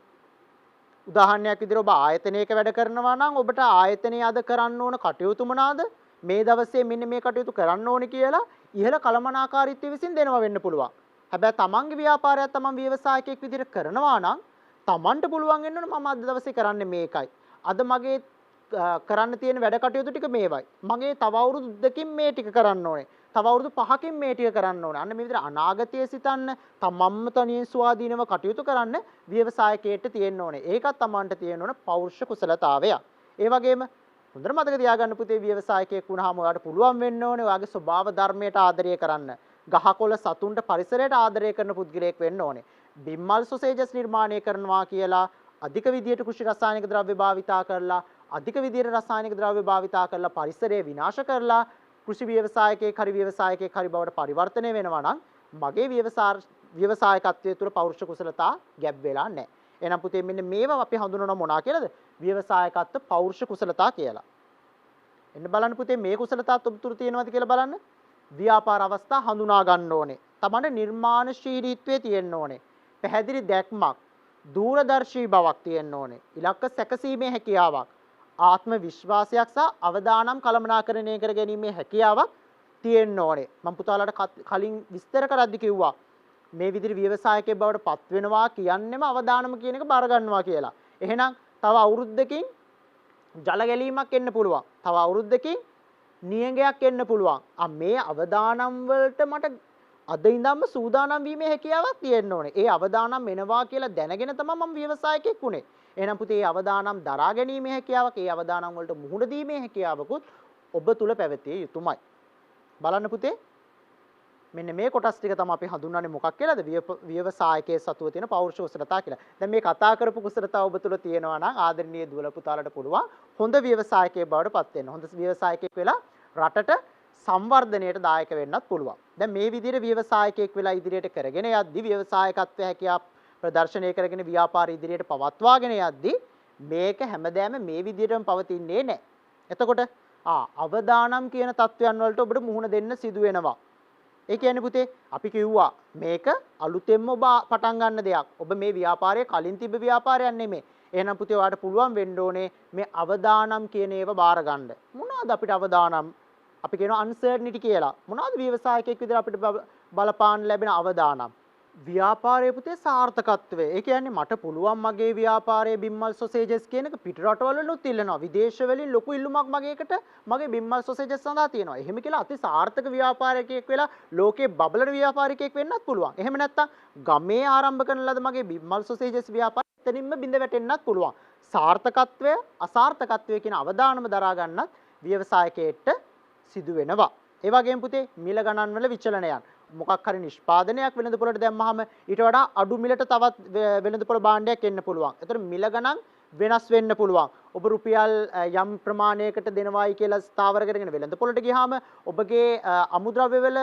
උදාහරණයක් විදිහට ඔබ ආයතනයක වැඩ කරනවා නම් ඔබට ආයතනයේ අද කරන්න ඕන කටයුතු මොනවාද? මේ දවසේ මෙන්න මේ කටයුතු කරන්න ඕනේ කියලා ඉහළ කළමනාකාරීත්වය විසින් දෙනවා වෙන්න පුළුවන්. හැබැයි තමන්ගේ ව්‍යාපාරයක් තමන් ව්‍යවසායකයෙක් විදිහට කරනවා නම් තමන්ට පුළුවන් වෙන්න ඕනේ මම අද දවසේ කරන්නේ මේකයි. අද මගේ කරන්න තියෙන වැඩ කටයුතු ටික මේවයි. මගේ තව අවුරුදු 2කින් මේ ටික කරන්න ඕනේ. තව අවුරුදු 5කින් මේ ටික කරන්න ඕනේ. අන්න මේ විදිහට අනාගතයේ සිතන්න තමන්ම තනියෙන් ස්වාධීනව කටයුතු කරන්න ව්‍යවසායකයට තියෙන්න ඕනේ. ඒකත් තමන්ට තියෙන්න ඕන පෞරුෂ කුසලතාවය. ඒ වගේම හොඳට මතක තියාගන්න පුතේ ව්‍යවසායකයෙක් වුණාම ඔයාලට පුළුවන් වෙන්න ඕනේ ඔයාගේ ස්වභාව ධර්මයට ආදරය කරන්න. ගහකොළ සතුන්ට පරිසරයට ආදරය කරන පුද්ගලයෙක් වෙන්න ඕනේ. බිම්මල් සොසේජස් නිර්මාණය කරනවා කියලා අධික විදියට කෘෂි රසායනික ද්‍රව්‍ය භාවිතා කරලා අධික විදියට රසායනික ද්‍රව්‍ය භාවිතා කරලා පරිසරය විනාශ කරලා කෘෂි ව්‍යවසායකයෙක් හරි ව්‍යවසායකයෙක් හරි බවට පරිවර්තනය වෙනවා නම් මගේ ව්‍යවසායකත්වයේ තුල පෞරුෂ කුසලතා ගැබ් වෙලා නැහැ. එහෙනම් පුතේ මෙන්න මේවා අපි හඳුනනවා මොනවා කියලාද? ව්‍යවසායකත්ව පෞරුෂ කුසලතා කියලා. එන්න බලන්න පුතේ මේ කුසලතාත් ඔබ තුර තියෙනවද කියලා බලන්න. ව්‍යාපාර අවස්ථා හඳුනා ගන්න ඕනේ. තමන්ට නිර්මාණශීලීත්වයේ තියෙන්න ඕනේ. පැහැදිලි දැක්මක්, දූරදර්ශී බවක් තියෙන්න ඕනේ. ඉලක්ක සැකසීමේ හැකියාවක්, ආත්ම විශ්වාසයක් සහ අවදානම් කළමනාකරණය කර ගැනීමේ හැකියාවක් තියෙන්න ඕනේ. මම පුතාලාට කලින් විස්තර කරද්දි කිව්වා මේ විදිහට ව්‍යවසායකයෙක් බවට පත් වෙනවා කියන්නේම අවදානම කියන එක බාර ගන්නවා කියලා. එහෙනම් තව අවුරුද්දකින් ජල ගැලීමක් එන්න පුළුවන්. තව අවුරුද්දකින් නියඟයක් එන්න පුළුවන්. මේ අවදානම් වලට මට අද ඉඳන්ම සූදානම් වීමේ හැකියාවක් තියෙන්න ඕනේ. ඒ අවදානම් එනවා කියලා දැනගෙන තමයි මම ව්‍යවසායකයෙක් වුනේ. එහෙනම් පුතේ මේ අවදානම් දරා ගැනීමේ හැකියාවක්, ඒ අවදානම් වලට මුහුණ දීමේ හැකියාවකුත් ඔබ තුල පැවතිය යුතුමයි. බලන්න පුතේ මෙන්න මේ කොටස් ටික තමයි අපි හඳුන්වන්නේ මොකක් කියලාද? ව්‍යවසායකයේ සතුව තියෙන පෞරුෂ කුසලතා කියලා. දැන් මේ කතා කරපු කුසලතා ඔබ තුල තියෙනවා නම් ආදරණීය දුවල පුතාලට පුළුවන් හොඳ ව්‍යවසායකයෙක් බවට පත් වෙන්න. හොඳ ව්‍යවසායකයෙක් වෙලා රටට සංවර්ධනයට දායක වෙන්නත් පුළුවන්. දැන් මේ විදිහට ව්‍යවසායකයෙක් වෙලා ඉදිරියට කරගෙන යද්දි ව්‍යවසායකත්වයේ හැකියාව ප්‍රදර්ශනය කරගෙන ව්‍යාපාරය ඉදිරියට පවත්වාගෙන යද්දි මේක හැමදාම මේ විදිහටම පවතින්නේ නැහැ. එතකොට අවදානම් කියන තත්වයන් වලට ඔබට මුහුණ දෙන්න සිදු වෙනවා. ඒ කියන්නේ පුතේ අපි කිව්වා මේක අලුතෙන්ම ඔබ පටන් ගන්න දෙයක්. ඔබ මේ ව්‍යාපාරයේ කලින් තිබ්බ ව්‍යාපාරයක් නෙමෙයි. එහෙනම් පුතේ ඔයාලට පුළුවන් වෙන්න ඕනේ මේ අවදානම් කියන ඒවා බාර ගන්න. මොනවාද අපිට අවදානම්? අපි කියනවා අන්සර්ටනිටි කියලා. මොනවාද ව්‍යවසායකයෙක් විදිහට අපිට බලපාන්න ලැබෙන අවදානම්? ව්‍යාපාරයේ පුතේ සාර්ථකත්වය. ඒ කියන්නේ මට පුළුවන් මගේ ව්‍යාපාරයේ බිම්මල් සොසේජස් කියන එක පිට රටවලුත් ඉල්ලනවා. විදේශ වලින් ලොකු ඉල්ලුමක් මගේකට මගේ බිම්මල් සොසේජස් සඳහා තියෙනවා. එහෙම කියලා අති සාර්ථක ව්‍යාපාරකයෙක් වෙලා ලෝකේ බබලන ව්‍යාපාරිකයෙක් වෙන්නත් පුළුවන්. එහෙම නැත්නම් ගමේ ආරම්භ කරන ලද මගේ බිම්මල් සොසේජස් ව්‍යාපාරය එතනින්ම බිඳ වැටෙන්නත් පුළුවන්. සාර්ථකත්වය අසාර්ථකත්වය කියන අවදානම දරා ගන්නත් ව්‍යවසායකයෙක්ට සිදු වෙනවා. ඒ වගේම පුතේ මිල ගණන් වල විචලනයන් මොකක් හරි නිෂ්පාදනයක් වෙළඳපොළට දැම්මහම ඊට වඩා අඩු මිලට තවත් වෙළඳපොළ භාණ්ඩයක් එන්න පුළුවන්. ඒතර මිල ගණන් වෙනස් වෙන්න පුළුවන්. ඔබ රුපියල් යම් ප්‍රමාණයකට දෙනවායි කියලා ස්ථාවර කරගෙන වෙළඳපොළට ගියාම ඔබගේ අමුද්‍රව්‍ය වල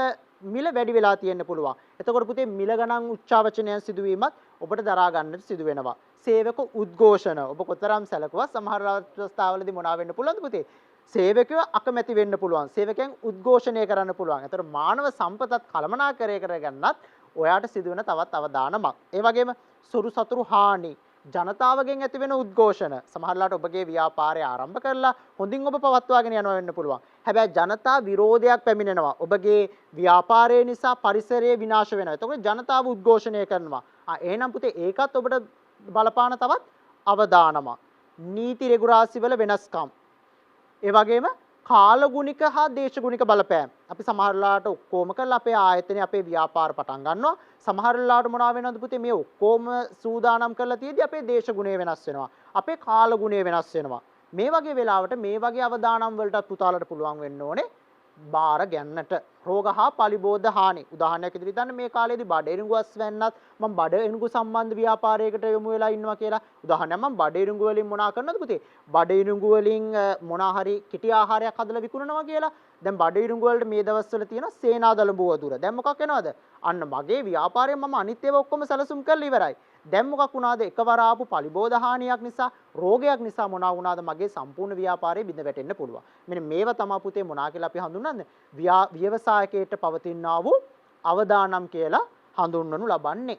මිල වැඩි වෙලා තියෙන්න පුළුවන්. එතකොට පුතේ මිල ගණන් උච්චාවචනයන් සිදුවීමත් ඔබට දරා ගන්නට සිදු වෙනවා. සේවක උද්ඝෝෂණ ඔබ කොතරම් සැලකුවා සමහර අවස්ථාවලදී මොනවා වෙන්න පුළුවන්ද පුතේ? සේවකයෝ අකමැති වෙන්න පුළුවන්. සේවකයන් උද්ඝෝෂණය කරන්න පුළුවන්. ඒතර මානව සම්පතත් කළමනාකරණය කරගන්නත් ඔයාට සිදුවෙන තවත් අවදානමක්. ඒ වගේම සොරු සතුරු හානි, ජනතාවගෙන් ඇති වෙන උද්ඝෝෂණ. සමහරලාට ඔබගේ ව්‍යාපාරය ආරම්භ කරලා හොඳින් ඔබ පවත්වාගෙන යනවා වෙන්න පුළුවන්. හැබැයි ජනතා විරෝධයක් පැමිණෙනවා. ඔබගේ ව්‍යාපාරය නිසා පරිසරය විනාශ වෙනවා. එතකොට ජනතාව උද්ඝෝෂණය කරනවා. එහෙනම් පුතේ ඒකත් ඔබට බලපාන තවත් අවදානමක්. නීති රෙගුලාසි වල වෙනස්කම්. ඒ වගේම කාලගුණික හා දේශගුණික බලපෑම්. අපි සමහරලාට ඔක්කොම කරලා අපේ ආයතනයේ අපේ ව්‍යාපාර පටන් ගන්නවා. සමහරලාට මොනවා වෙනවද පුතේ මේ ඔක්කොම සූදානම් කරලා තියෙද්දි අපේ දේශගුණය වෙනස් වෙනවා. අපේ කාලගුණය වෙනස් වෙනවා. මේ වගේ වෙලාවට මේ වගේ අවදානම් වලට පුතාලට පුළුවන් වෙන්න ඕනේ බාර ගන්නට. රෝග හා පලිබෝධ හානි. උදාහරණයක් විදිහට ගන්න මේ කාලේදී බඩ එරුඟුස් වෙන්නත් මම බඩ එරුඟු සම්බන්ධ ව්‍යාපාරයකට යොමු වෙලා ඉන්නවා කියලා. උදාහරණයක් මම බඩ එරුඟු වලින් මොනා කරනවද පුතේ? බඩ එරුඟු වලින් මොනා හරි කිටි ආහාරයක් හදලා විකුණනවා කියලා. දැන් බඩ එරුඟු වලට මේ දවස්වල තියෙන සේනාදලඹුව දුර. දැන් මොකක් වෙනවද? අන්න මගේ ව්‍යාපාරයෙන් මම අනිත් ඒවා ඔක්කොම සැලසුම් කරලා ඉවරයි. දැන් මොකක් වුණාද? එකවර ආපු පලිබෝධ හානියක් නිසා, රෝගයක් නිසා මොනවා වුණාද? මගේ සම්පූර්ණ ව්‍යාපාරය බිඳ වැටෙන්න පුළුවන්. මෙන්න මේවා තමයි පුතේ මොනා කියලා අපි හඳුන්වන්නේ. ව්‍යවසායකයට පවතිනා වූ අවදානම් කියලා හඳුන්වනු ලබන්නේ.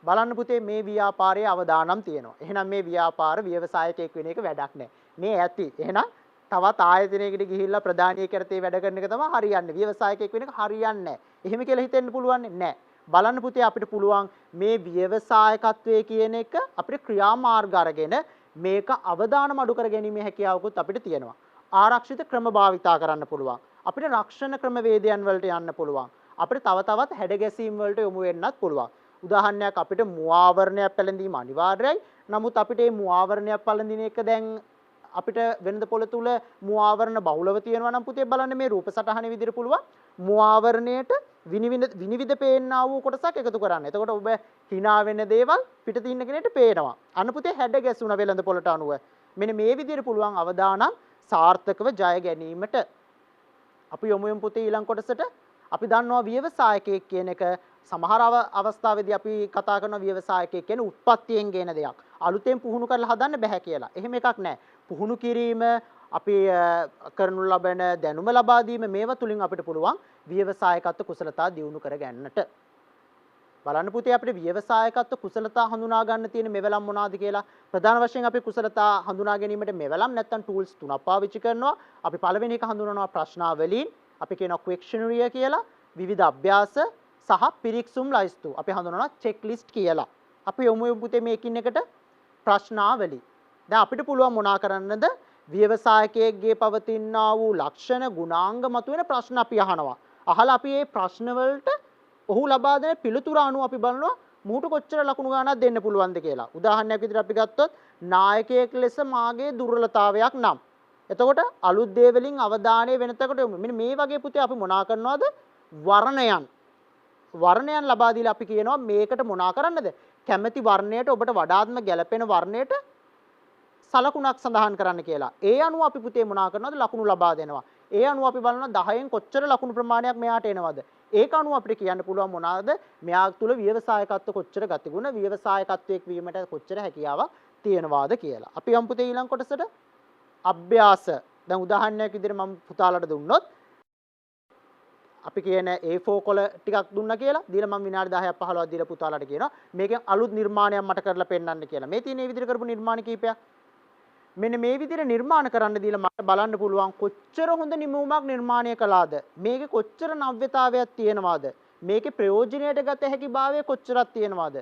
බලන්න පුතේ මේ ව්‍යාපාරයේ අවදානම් තියෙනවා. එහෙනම් මේ ව්‍යාපාර ව්‍යවසායකයෙක් වෙන එක වැඩක් නැහැ. මේ ඇති. එහෙනම් තවත් ආයතනයකට ගිහිල්ලා ප්‍රධානිය කරතේ වැඩ කරන එක තමයි හරියන්නේ. ව්‍යවසායකයෙක් වෙන එක හරියන්නේ නැහැ. එහෙම කියලා හිතෙන්න පුළුවන් නැහැ. බලන්න පුතේ අපිට පුළුවන් මේ ව්‍යවසායකත්වයේ කියන එක අපිට ක්‍රියාමාර්ග අරගෙන මේක අවදානම අඩු කර ගැනීමේ හැකියාවකුත් අපිට තියෙනවා. ආරක්ෂිත ක්‍රම භාවිතා කරන්න පුළුවන්. අපිට රක්ෂණ ක්‍රමවේදයන් වලට යන්න පුළුවන්. අපිට තව තවත් හැඩ ගැසීම් වලට යොමු වෙන්නත් පුළුවන්. උදාහරණයක් අපිට මුවාවරණයක් පැළඳීම අනිවාර්යයි. නමුත් අපිට මේ මුවාවරණයක් පැළඳින එක දැන් අපිට වෙනද පොළ තුල මුවාවරණ බහුලව තියෙනවා නම් පුතේ බලන්න මේ රූප සටහනේ විදිහට පුළුවන් මුවාවරණයට විනිවිද පේන්නා වූ කොටසක් එකතු කරන්න. එතකොට ඔබ hina වෙන දේවල් පිට තින්න කෙනෙක්ට පේනවා. අන්න පුතේ හැඩ ගැසුණ වෙලඳ පොළට අනුව. මෙන්න මේ විදිහට පුළුවන් අවදානම් සාර්ථකව ජය ගැනීමට. අපි යමු පුතේ ඊළඟ කොටසට. අපි දන්නවා ව්‍යවසායකයෙක් කියන එක සමහර අවස්ථාවේදී අපි කතා කරන ව්‍යවසායකයෙක් කියන්නේ උත්පත්තියෙන් ගේන දෙයක්. අලුතෙන් පුහුණු කරලා හදන්න බෑ කියලා. එහෙම එකක් නැහැ. පුහුණු කිරීම අපි කරනු ලබන දැනුම ලබා දීම මේවා තුලින් අපිට පුළුවන් ව්‍යවසායකත්ව කුසලතා දියුණු කර ගන්නට. බලන්න පුතේ අපිට ව්‍යවසායකත්ව කුසලතා හඳුනා ගන්න තියෙන මෙවලම් මොනවාද කියලා. ප්‍රධාන වශයෙන් අපි කුසලතා හඳුනා ගැනීමට මෙවලම් නැත්තම් ටූල්ස් තුනක් පාවිච්චි කරනවා. අපි පළවෙනි එක හඳුනනවා ප්‍රශ්නාවලීන්. අපි කියනවා ක්වෙක්ෂනරිය කියලා. විවිධ අභ්‍යාස සහ පිරික්සුම් ලයිස්තු. අපි හඳුනනවා චෙක්ලිස්ට් කියලා. අපි යමු පුතේ මේකින් එකට ප්‍රශ්නාවලි. දැන් අපිට පුළුවන් මොනා කරන්නද? ව්‍යවසායකයෙක්ගේ පවතිනා වූ ලක්ෂණ ගුණාංග මතුවෙන ප්‍රශ්න අපි අහනවා. අහලා අපි මේ ප්‍රශ්න වලට ඔහු ලබා දෙන පිළිතුර අනුව අපි බලනවා මොහුට කොච්චර ලකුණු ගණනක් දෙන්න පුළුවන්ද කියලා. උදාහරණයක් විදිහට අපි ගත්තොත් නායකයෙක් ලෙස මාගේ දුර්වලතාවයක් නම්. එතකොට අලුත් දේ වලින් අවධානය වෙනතකට යොමු. මෙන්න මේ වගේ පුතේ අපි මොනා කරනවද? වර්ණයන් ලබා දීලා අපි කියනවා මේකට මොනා කරන්නද? කැමැති වර්ණයට ඔබට වඩාත්ම ගැළපෙන වර්ණයට සලකුණක් සඳහන් කරන්න කියලා. ඒ අනුව අපි පුතේ මොනා කරනවද? ලකුණු ලබා දෙනවා. ඒ අනුව අපි බලනවා 10න් කොච්චර ලකුණු ප්‍රමාණයක් මෙයාට එනවද? ඒක අනුව අපිට කියන්න පුළුවන් මොනවාද? මෙයා තුළ ව්‍යවසායකත්ව කොච්චර ගතිගුණ ව්‍යවසායකත්වයක් වීමට කොච්චර හැකියාවක් තියෙනවාද කියලා. අපි යමු පුතේ ඊළඟ කොටසට. අභ්‍යාස. දැන් උදාහරණයක් විදිහට මම පුතාලට දුන්නොත් අපි කියන A4 කොළ ටිකක් දුන්නා කියලා. දීලා මම විනාඩි 10ක් 15ක් දීලා පුතාලට කියනවා මේකෙන් අලුත් නිර්මාණයක් මට කරලා පෙන්නන්න කියලා. මේ තියෙන මේ විදිහට කරපු නිර්මාණ කීපයක්. මෙන්න මේ විදිහට නිර්මාණ කරන්න දීලා මට බලන්න පුළුවන් කොච්චර හොඳ නිමවුමක් නිර්මාණය කළාද? මේකේ කොච්චර නව්‍යතාවයක් තියෙනවද? මේකේ ප්‍රයෝජනයට ගත හැකි භාවය කොච්චරක් තියෙනවද?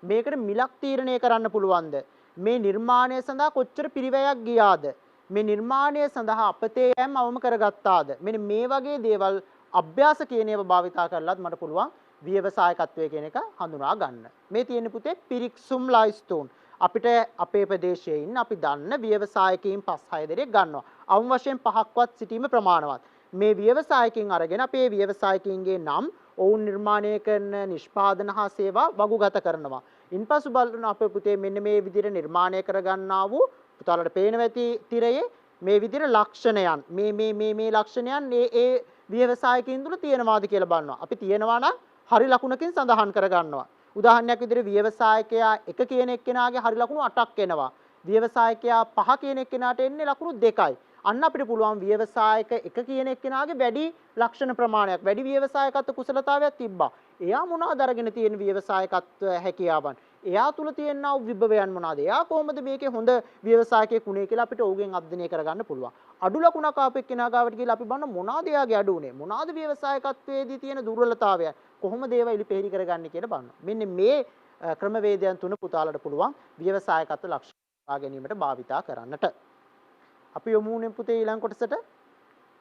මේකට මිලක් තීරණය කරන්න පුළුවන්ද? මේ නිර්මාණය සඳහා කොච්චර පිරිවැයක් ගියාද? මේ නිර්මාණය සඳහා අපතේ යම් අවම කරගත්තාද? මෙන්න මේ වගේ දේවල් අභ්‍යාස කියන ඒවා භාවිතා කරලත් මට පුළුවන් ව්‍යවසායකත්වය කියන එක හඳුනා ගන්න. මේ තියෙන පුතේ පිරික්සුම් ලයිස්තුන්. අපිට අපේ ප්‍රදේශයේ ඉන්න අපි දන්න ව්‍යවසායකයින් 5-6 දෙනෙක් ගන්නවා. අවම වශයෙන් 5ක්වත් සිටීම ප්‍රමාණවත්. මේ ව්‍යවසායකයින් අරගෙන අපේ ව්‍යවසායකයින්ගේ නම් ඔවුන් නිර්මාණය කරන නිෂ්පාදන හා සේවා වගුගත කරනවා. ඉන්පසු බලන අපේ පුතේ මෙන්න මේ විදිහට නිර්මාණය කරගන්නා වූ පුතාලට පේනවා ඇති තිරයේ මේ විදිහට ලක්ෂණයන් මේ ලක්ෂණයන් ඒ ව්‍යවසායකයින් තුල තියෙනවාද කියලා බලනවා. අපි තියෙනවා නම් හරි ලකුණකින් සඳහන් කරගන්නවා. උදාහරණයක් විදිහට ව්‍යවසායකයා 1 කියන එක්කෙනාගේ හරි ලකුණු 8ක් එනවා. ව්‍යවසායකයා 5 කියන එක්කෙනාට එන්නේ ලකුණු 2යි. අන්න අපිට පුළුවන් ව්‍යවසායක 1 කියන එක්කෙනාගේ වැඩි ලක්ෂණ ප්‍රමාණයක් වැඩි ව්‍යවසායකත්ව කුසලතාවයක් තිබ්බා. එයා මොනවද අරගෙන තියෙන ව්‍යවසායකත්ව හැකියාවන්? එයා තුල තියෙනා විභවයන් මොනවාද? එයා කොහොමද මේකේ හොඳ ව්‍යවසායකයෙක් වුණේ කියලා අපිට ඔහුගෙන් අධ්‍යයනය කරගන්න පුළුවන්. අඩු ලකුණක් ආපු එක්කෙනා ගාවට ගිහලා අපි බලන මොනවාද එයාගේ අඩු උනේ? මොනවාද ව්‍යවසායකත්වයේදී තියෙන දුර්වලතාවය? කොහොමද ඒවා ඉලිපෙහෙලි කරගන්නේ කියලා බලනවා. මෙන්න මේ ක්‍රමවේදයන් තුන පුතාලට පුළුවන් ව්‍යවසායකත්ව ලක්ෂණ හොයා ගැනීමට භාවිතා කරන්නට. අපි යමුනේ පුතේ ඊළඟ කොටසට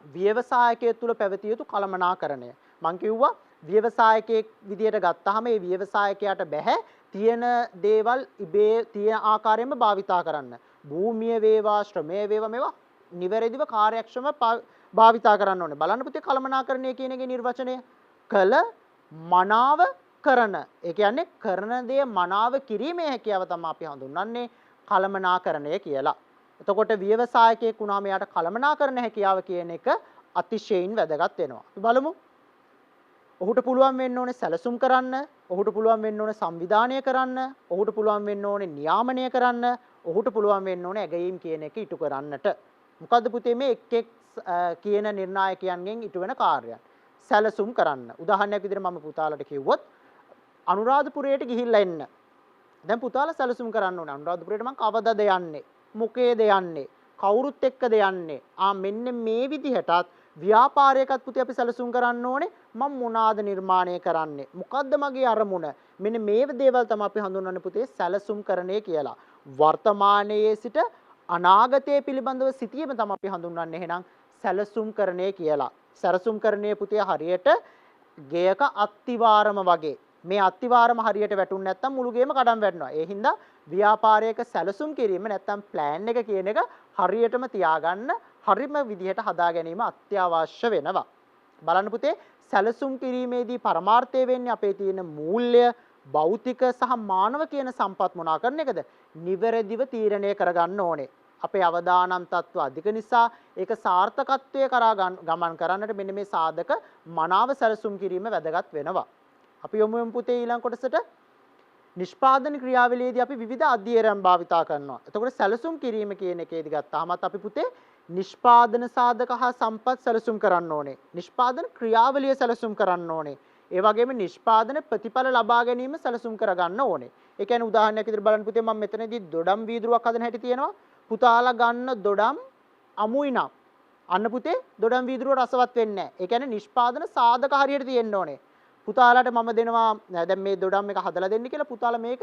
ව්‍යවසායකයෙක් තුල පැවතිය යුතු කළමනාකරණය. මම කිව්වා ව්‍යවසායකයෙක් විදියට ගත්තාම මේ ව්‍යවසායකයාට බෑ තියෙන දේවල් ඉබේ තියෙන ආකාරයෙන්ම භාවිතා කරන්න. භූමිය වේවා ශ්‍රමය වේවා මේවා නිවැරදිව කාර්යක්ෂමව භාවිතා කරන්න ඕනේ. බලන්න පුතේ කළමනාකරණය කියන එකේ නිර්වචනය කළ මනාව කරන. ඒ කියන්නේ කරන දේ මනාව කිරීමේ හැකියාව තමයි අපි හඳුන්වන්නේ කළමනාකරණය කියලා. එතකොට ව්‍යවසායකයෙක් වුණාම එයාට කළමනාකරණ හැකියාව කියන එක අතිශයින් වැදගත් වෙනවා. අපි බලමු. ඔහුට පුළුවන් වෙන්න ඕනේ සැලසුම් කරන්න, ඔහුට පුළුවන් වෙන්න ඕනේ සංවිධානය කරන්න, ඔහුට පුළුවන් වෙන්න ඕනේ නියාමනය කරන්න, ඔහුට පුළුවන් වෙන්න ඕනේ ඇගයීම් කියන එක ඉටු කරන්නට. මොකද්ද පුතේ මේ එක් කියන නිර්ණායකයන්ගෙන් ඉටු වෙන කාර්යයන්? සැලසුම් කරන්න. උදාහරණයක් විදිහට මම පුතාලට කිව්වොත් අනුරාධපුරයට ගිහිල්ලා එන්න. දැන් පුතාලා සැලසුම් කරන්න ඕනේ. අනුරාධපුරයට මම කවදද යන්නේ? මොකේද යන්නේ? කවුරුත් එක්කද යන්නේ? මෙන්න මේ විදිහටත් ව්‍යාපාරයකත් පුතේ අපි සැලසුම් කරන්න ඕනේ. මම මොනවාද නිර්මාණය කරන්නේ? මොකද්ද මගේ අරමුණ? මෙන්න මේ දේවල් තමයි අපි හඳුන්වන්නේ පුතේ සැලසුම්කරණය කියලා. වර්තමානයේ සිට අනාගතයේ පිළිබඳව සිටීම තමයි අපි හඳුන්වන්නේ එහෙනම් සැලසුම්කරණය කියලා. සැලසුම්කරණයේ පුතේ හරියට ගෙයක අත්තිවාරම වගේ. මේ අත්තිවාරම හරියට වැටුනේ නැත්නම් මුළු ගේම කඩන් වැටෙනවා. ඒ හින්දා ව්‍යාපාරයක සැලසුම් කිරීම නැත්නම් ප්ලෑන් එක කියන එක හරියටම තියාගන්න හරිම විදිහට හදා ගැනීම අත්‍යවශ්‍ය වෙනවා. බලන්න පුතේ සැලසුම් කිරීමේදී පරමාර්ථය වෙන්නේ අපේ තියෙන මූල්‍ය භෞතික සහ මානව කියන සම්පත් මොනා කරන එකද? නිවැරදිව තීරණය කරගන්න ඕනේ. අපේ අවදානම් තත්ත්ව අධික නිසා ඒක සාර්ථකත්වයේ කරා ගමන් කරන්නට මෙන්න මේ සාධක මනාව සැලසුම් කිරීම වැදගත් වෙනවා. අපි යමු පුතේ ඊළඟ කොටසට නිෂ්පාදන ක්‍රියාවලියේදී අපි විවිධ අධ්‍යයන භාවිතා කරනවා. එතකොට සැලසුම් කිරීම කියන එකේදී ගත්තාමත් අපි පුතේ නිෂ්පාදන සාධක හා සම්පත් සැලසුම් කරන්න ඕනේ. නිෂ්පාදන ක්‍රියාවලිය සැලසුම් කරන්න ඕනේ. ඒ වගේම නිෂ්පාදන ප්‍රතිඵල ලබා ගැනීම සැලසුම් කරගන්න ඕනේ. ඒ කියන්නේ උදාහරණයක් විදිහට බලන්න පුතේ මම මෙතනදී දොඩම් වීදුරුවක් හදන හැටි තියෙනවා. පුතාලා ගන්න දොඩම් අමුයි නම් අන්න පුතේ දොඩම් වීදුරුව රසවත් වෙන්නේ නැහැ. ඒ කියන්නේ නිෂ්පාදන සාධක හරියට තියෙන්න ඕනේ. පුතාලාට මම දෙනවා දැන් මේ දොඩම් එක හදලා දෙන්න කියලා පුතාලා මේක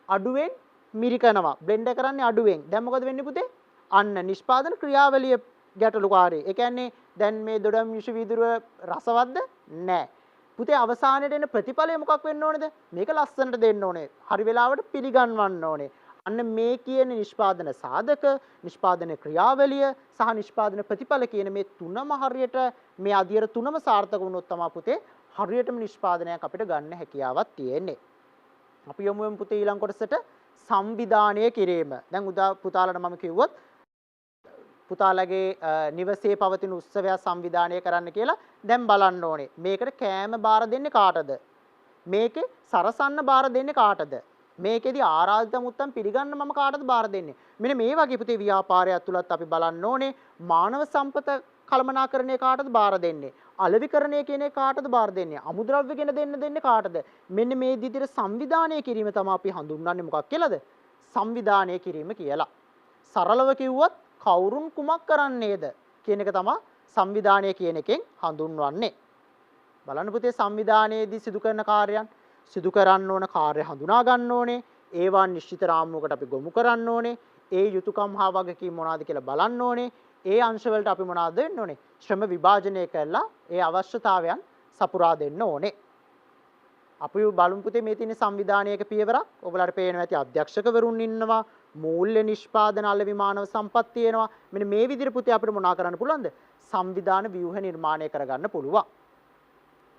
අඩුවෙන් මිරිකනවා. බ්ලෙන්ඩ් කරන්නේ අඩුවෙන්. දැන් මොකද වෙන්නේ පුතේ? අන්න නිෂ්පාදන ක්‍රියාවලිය ගැටලුකාරී. ඒ කියන්නේ දැන් මේ දොඩම් විෂ වීදුරුව රසවත්ද? නැහැ. පුතේ අවසානයේ එන ප්‍රතිඵලය මොකක් වෙන්න ඕනේද? මේක ලස්සනට දෙන්න ඕනේ. හරි වෙලාවට පිළිගන්වන්න ඕනේ. අන්න මේ කියන නිෂ්පාදන සාධක, නිෂ්පාදන ක්‍රියාවලිය සහ නිෂ්පාදන ප්‍රතිඵල කියන මේ තුනම හරියට මේ අධ්‍යයන තුනම සාර්ථක වුණොත් තමයි පුතේ හරියටම නිෂ්පාදනයක් අපිට ගන්න හැකියාවක් තියෙන්නේ. අපි යමු පුතේ ඊළඟ කොටසට සංවිධානය කිරීම. දැන් පුතාලට මම කිව්වොත් පුතාලගේ නිවසේ පවතින උත්සවය සංවිධානය කරන්න කියලා දැන් බලන්න ඕනේ. මේකට කෑම බාර දෙන්නේ කාටද? මේකේ සරසන්න බාර දෙන්නේ කාටද? මේකෙදි ආරාධිත මුත්තන් පිළිගන්න මම කාටද බාර දෙන්නේ? මෙන්න මේ වගේ පුතේ ව්‍යාපාරය ඇතුළත් අපි බලන්න ඕනේ මානව සම්පත කළමනාකරණය කාටද බාර දෙන්නේ? අලෙවිකරණය කියන එක කාටද බාර දෙන්නේ? අමුද්‍රව්‍ය ගෙන දෙන්නේ කාටද? මෙන්න මේ විදිහට සංවිධානය කිරීම තමයි අපි හඳුන්වන්නේ මොකක් කියලාද? සංවිධානය කිරීම කියලා. සරලව කිව්වොත් කවුරුන් කුමක් කරන්නේද කියන එක තමයි සංවිධානය කියන එකෙන් හඳුන්වන්නේ. බලන්න පුතේ සංවිධානයේදී සිදු කරන කාර්යයන් සිදු කරන්න ඕන කාර්ය හඳුනා ගන්න ඕනේ. ඒවා නිශ්චිත රාමුවකට අපි ගොමු කරන්න ඕනේ. ඒ යුතුයකම් හා වගකීම් මොනවාද කියලා බලන්න ඕනේ. ඒ අංශ වලට අපි මොනවද දෙන්න ඕනේ? ශ්‍රම විභාජනය කරලා ඒ අවශ්‍යතාවයන් සපුරා දෙන්න ඕනේ. අපි බලමු පුතේ මේ තියෙන සංවිධානයක පියවරක්. ඔයගොල්ලන්ට පේනවා ඇති අධ්‍යක්ෂකවරුන් ඉන්නවා. මූල්‍ය නිෂ්පාදන අලෙවි මානව සම්පත් තියෙනවා. මෙන්න මේ විදිහට පුතේ අපිට මොනා කරන්න පුළුවන්ද? සංවිධාන ව්‍යුහ නිර්මාණය කරගන්න පුළුවන්.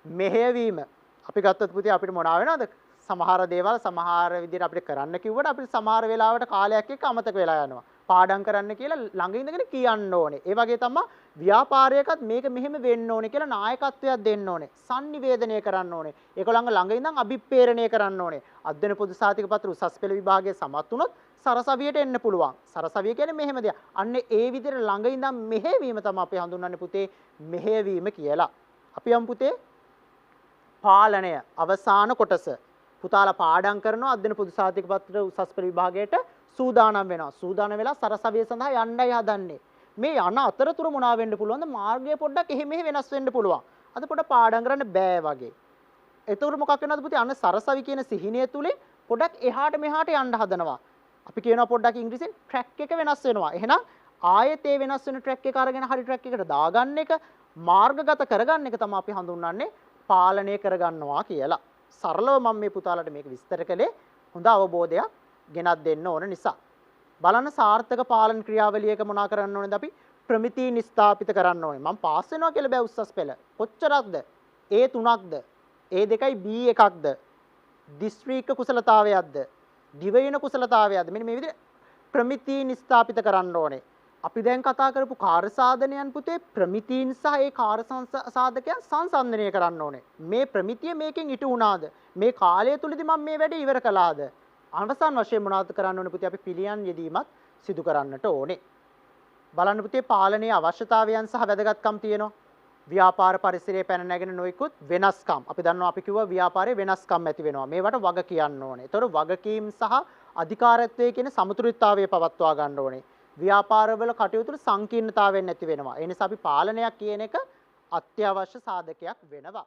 මෙහෙයවීම අපි ගත්තොත් පුතේ අපිට මොනවා වෙනවද? සමහර දේවල් සමහර විදිහට අපිට කරන්න කිව්වට අපිට සමහර වෙලාවට කාලයක් එක්ක අමතක වෙලා යනවා. පාඩම් කරන්න කියලා ළඟ ඉඳගෙන කියන්න ඕනේ. ඒ වගේ තමයි ව්‍යාපාරයකත් මේක මෙහෙම වෙන්න ඕනේ කියලා නායකත්වයක් දෙන්න ඕනේ. sannivedanaya කරන්න ඕනේ. ඒගොල්ලන්ග ළඟ ඉඳන් අභිප්‍රේරණය කරන්න ඕනේ. අධ්‍යයන පොදු සාතික පත්‍ර උසස් පෙළ විභාගයේ සමත් වුණොත් සරසවියට එන්න පුළුවන්. සරසවිය කියන්නේ මෙහෙම දෙයක්. අන්න ඒ විදිහට ළඟ ඉඳන් මෙහෙවීම තමයි අපි හඳුන්වන්නේ පුතේ මෙහෙවීම කියලා. අපි යමු පුතේ පාලනය අවසාන කොටස. පුතාලා පාඩම් කරනවා අධ්‍යයන පොදු සාතික පත්‍ර උසස් පෙළ විභාගයට සූදානම් වෙනවා. සූදානම් වෙලා සරසවිය සඳහා යන්නයි හදන්නේ. මේ යන අතරතුර මොනවා වෙන්න පුළුවන්ද? මාර්ගය පොඩ්ඩක් එහෙ මෙහෙ වෙනස් වෙන්න පුළුවන්. අද පොඩ්ඩක් පාඩම් කරන්න බෑ වගේ. එතකොට මොකක් වෙනවද පුතේ? අන්න සරසවි කියන සිහිනය තුලින් පොඩ්ඩක් එහාට මෙහාට යන්න හදනවා. අපි කියනවා පොඩ්ඩක් ඉංග්‍රීසියෙන් ට්‍රැක් එක වෙනස් වෙනවා. එහෙනම් ආයෙත් ඒ වෙනස් වෙන ට්‍රැක් එක අරගෙන හරි ට්‍රැක් එකට දාගන්න එක මාර්ගගත කරගන්න එක තමයි අපි හඳුන්වන්නේ පාලනය කරගන්නවා කියලා. සරලව මම මේ පුතාලට මේක විස්තර කළේ හොඳ අවබෝධයක් ගෙනත් දෙන්න ඕන නිසා. බලන්න සාර්ථක පාලන ක්‍රියාවලියක මොනා කරන්න ඕනේද අපි? ප්‍රමිතීන් ස්ථාපිත කරන්න ඕනේ. මම පාස් වෙනවා කියලා බෑ උස්සස් පෙළ. කොච්චරක්ද? A3ක්ද? A2යි B1ක්ද? දිස්ත්‍රික්ක කුසලතාවයක්ද? දිවයින කුසලතාවයක්ද? මෙන්න මේ විදිහට ප්‍රමිතීන් ස්ථාපිත කරන්න ඕනේ. අපි දැන් කතා කරපු කාර්ය සාධනයන් පුතේ ප්‍රමිතීන් සහ ඒ කාර්ය සාධකයන් සංසන්දනය කරන්න ඕනේ. මේ ප්‍රමිතිය මේකෙන් ඉටු වුණාද? මේ කාලය තුලදී මම මේ වැඩේ ඉවර කළාද? අවසාන වශයෙන් මොනවද කරන්න ඕනේ පුතේ? අපි පිළියම් යෙදීමත් සිදු කරන්නට ඕනේ. බලන්න පුතේ පාලනයේ අවශ්‍යතාවයන් සහ වැදගත්කම් තියෙනවා. ව්‍යාපාර පරිසරයේ පැන නැගෙන නොයිකුත් වෙනස්කම්. අපි දන්නවා අපි කිව්වා ව්‍යාපාරයේ වෙනස්කම් ඇති වෙනවා. මේවට වග කියන්න ඕනේ. ඒතකොට වගකීම් සහ අධිකාරත්වයේ කියන සමතුලිතතාවය පවත්වා ගන්න ඕනේ. ව්‍යාපාරවල කටයුතු සංකීර්ණතාවයෙන් නැති වෙනවා. ඒ නිසා අපි පාලනයක් කියන එක අත්‍යවශ්‍ය සාධකයක් වෙනවා.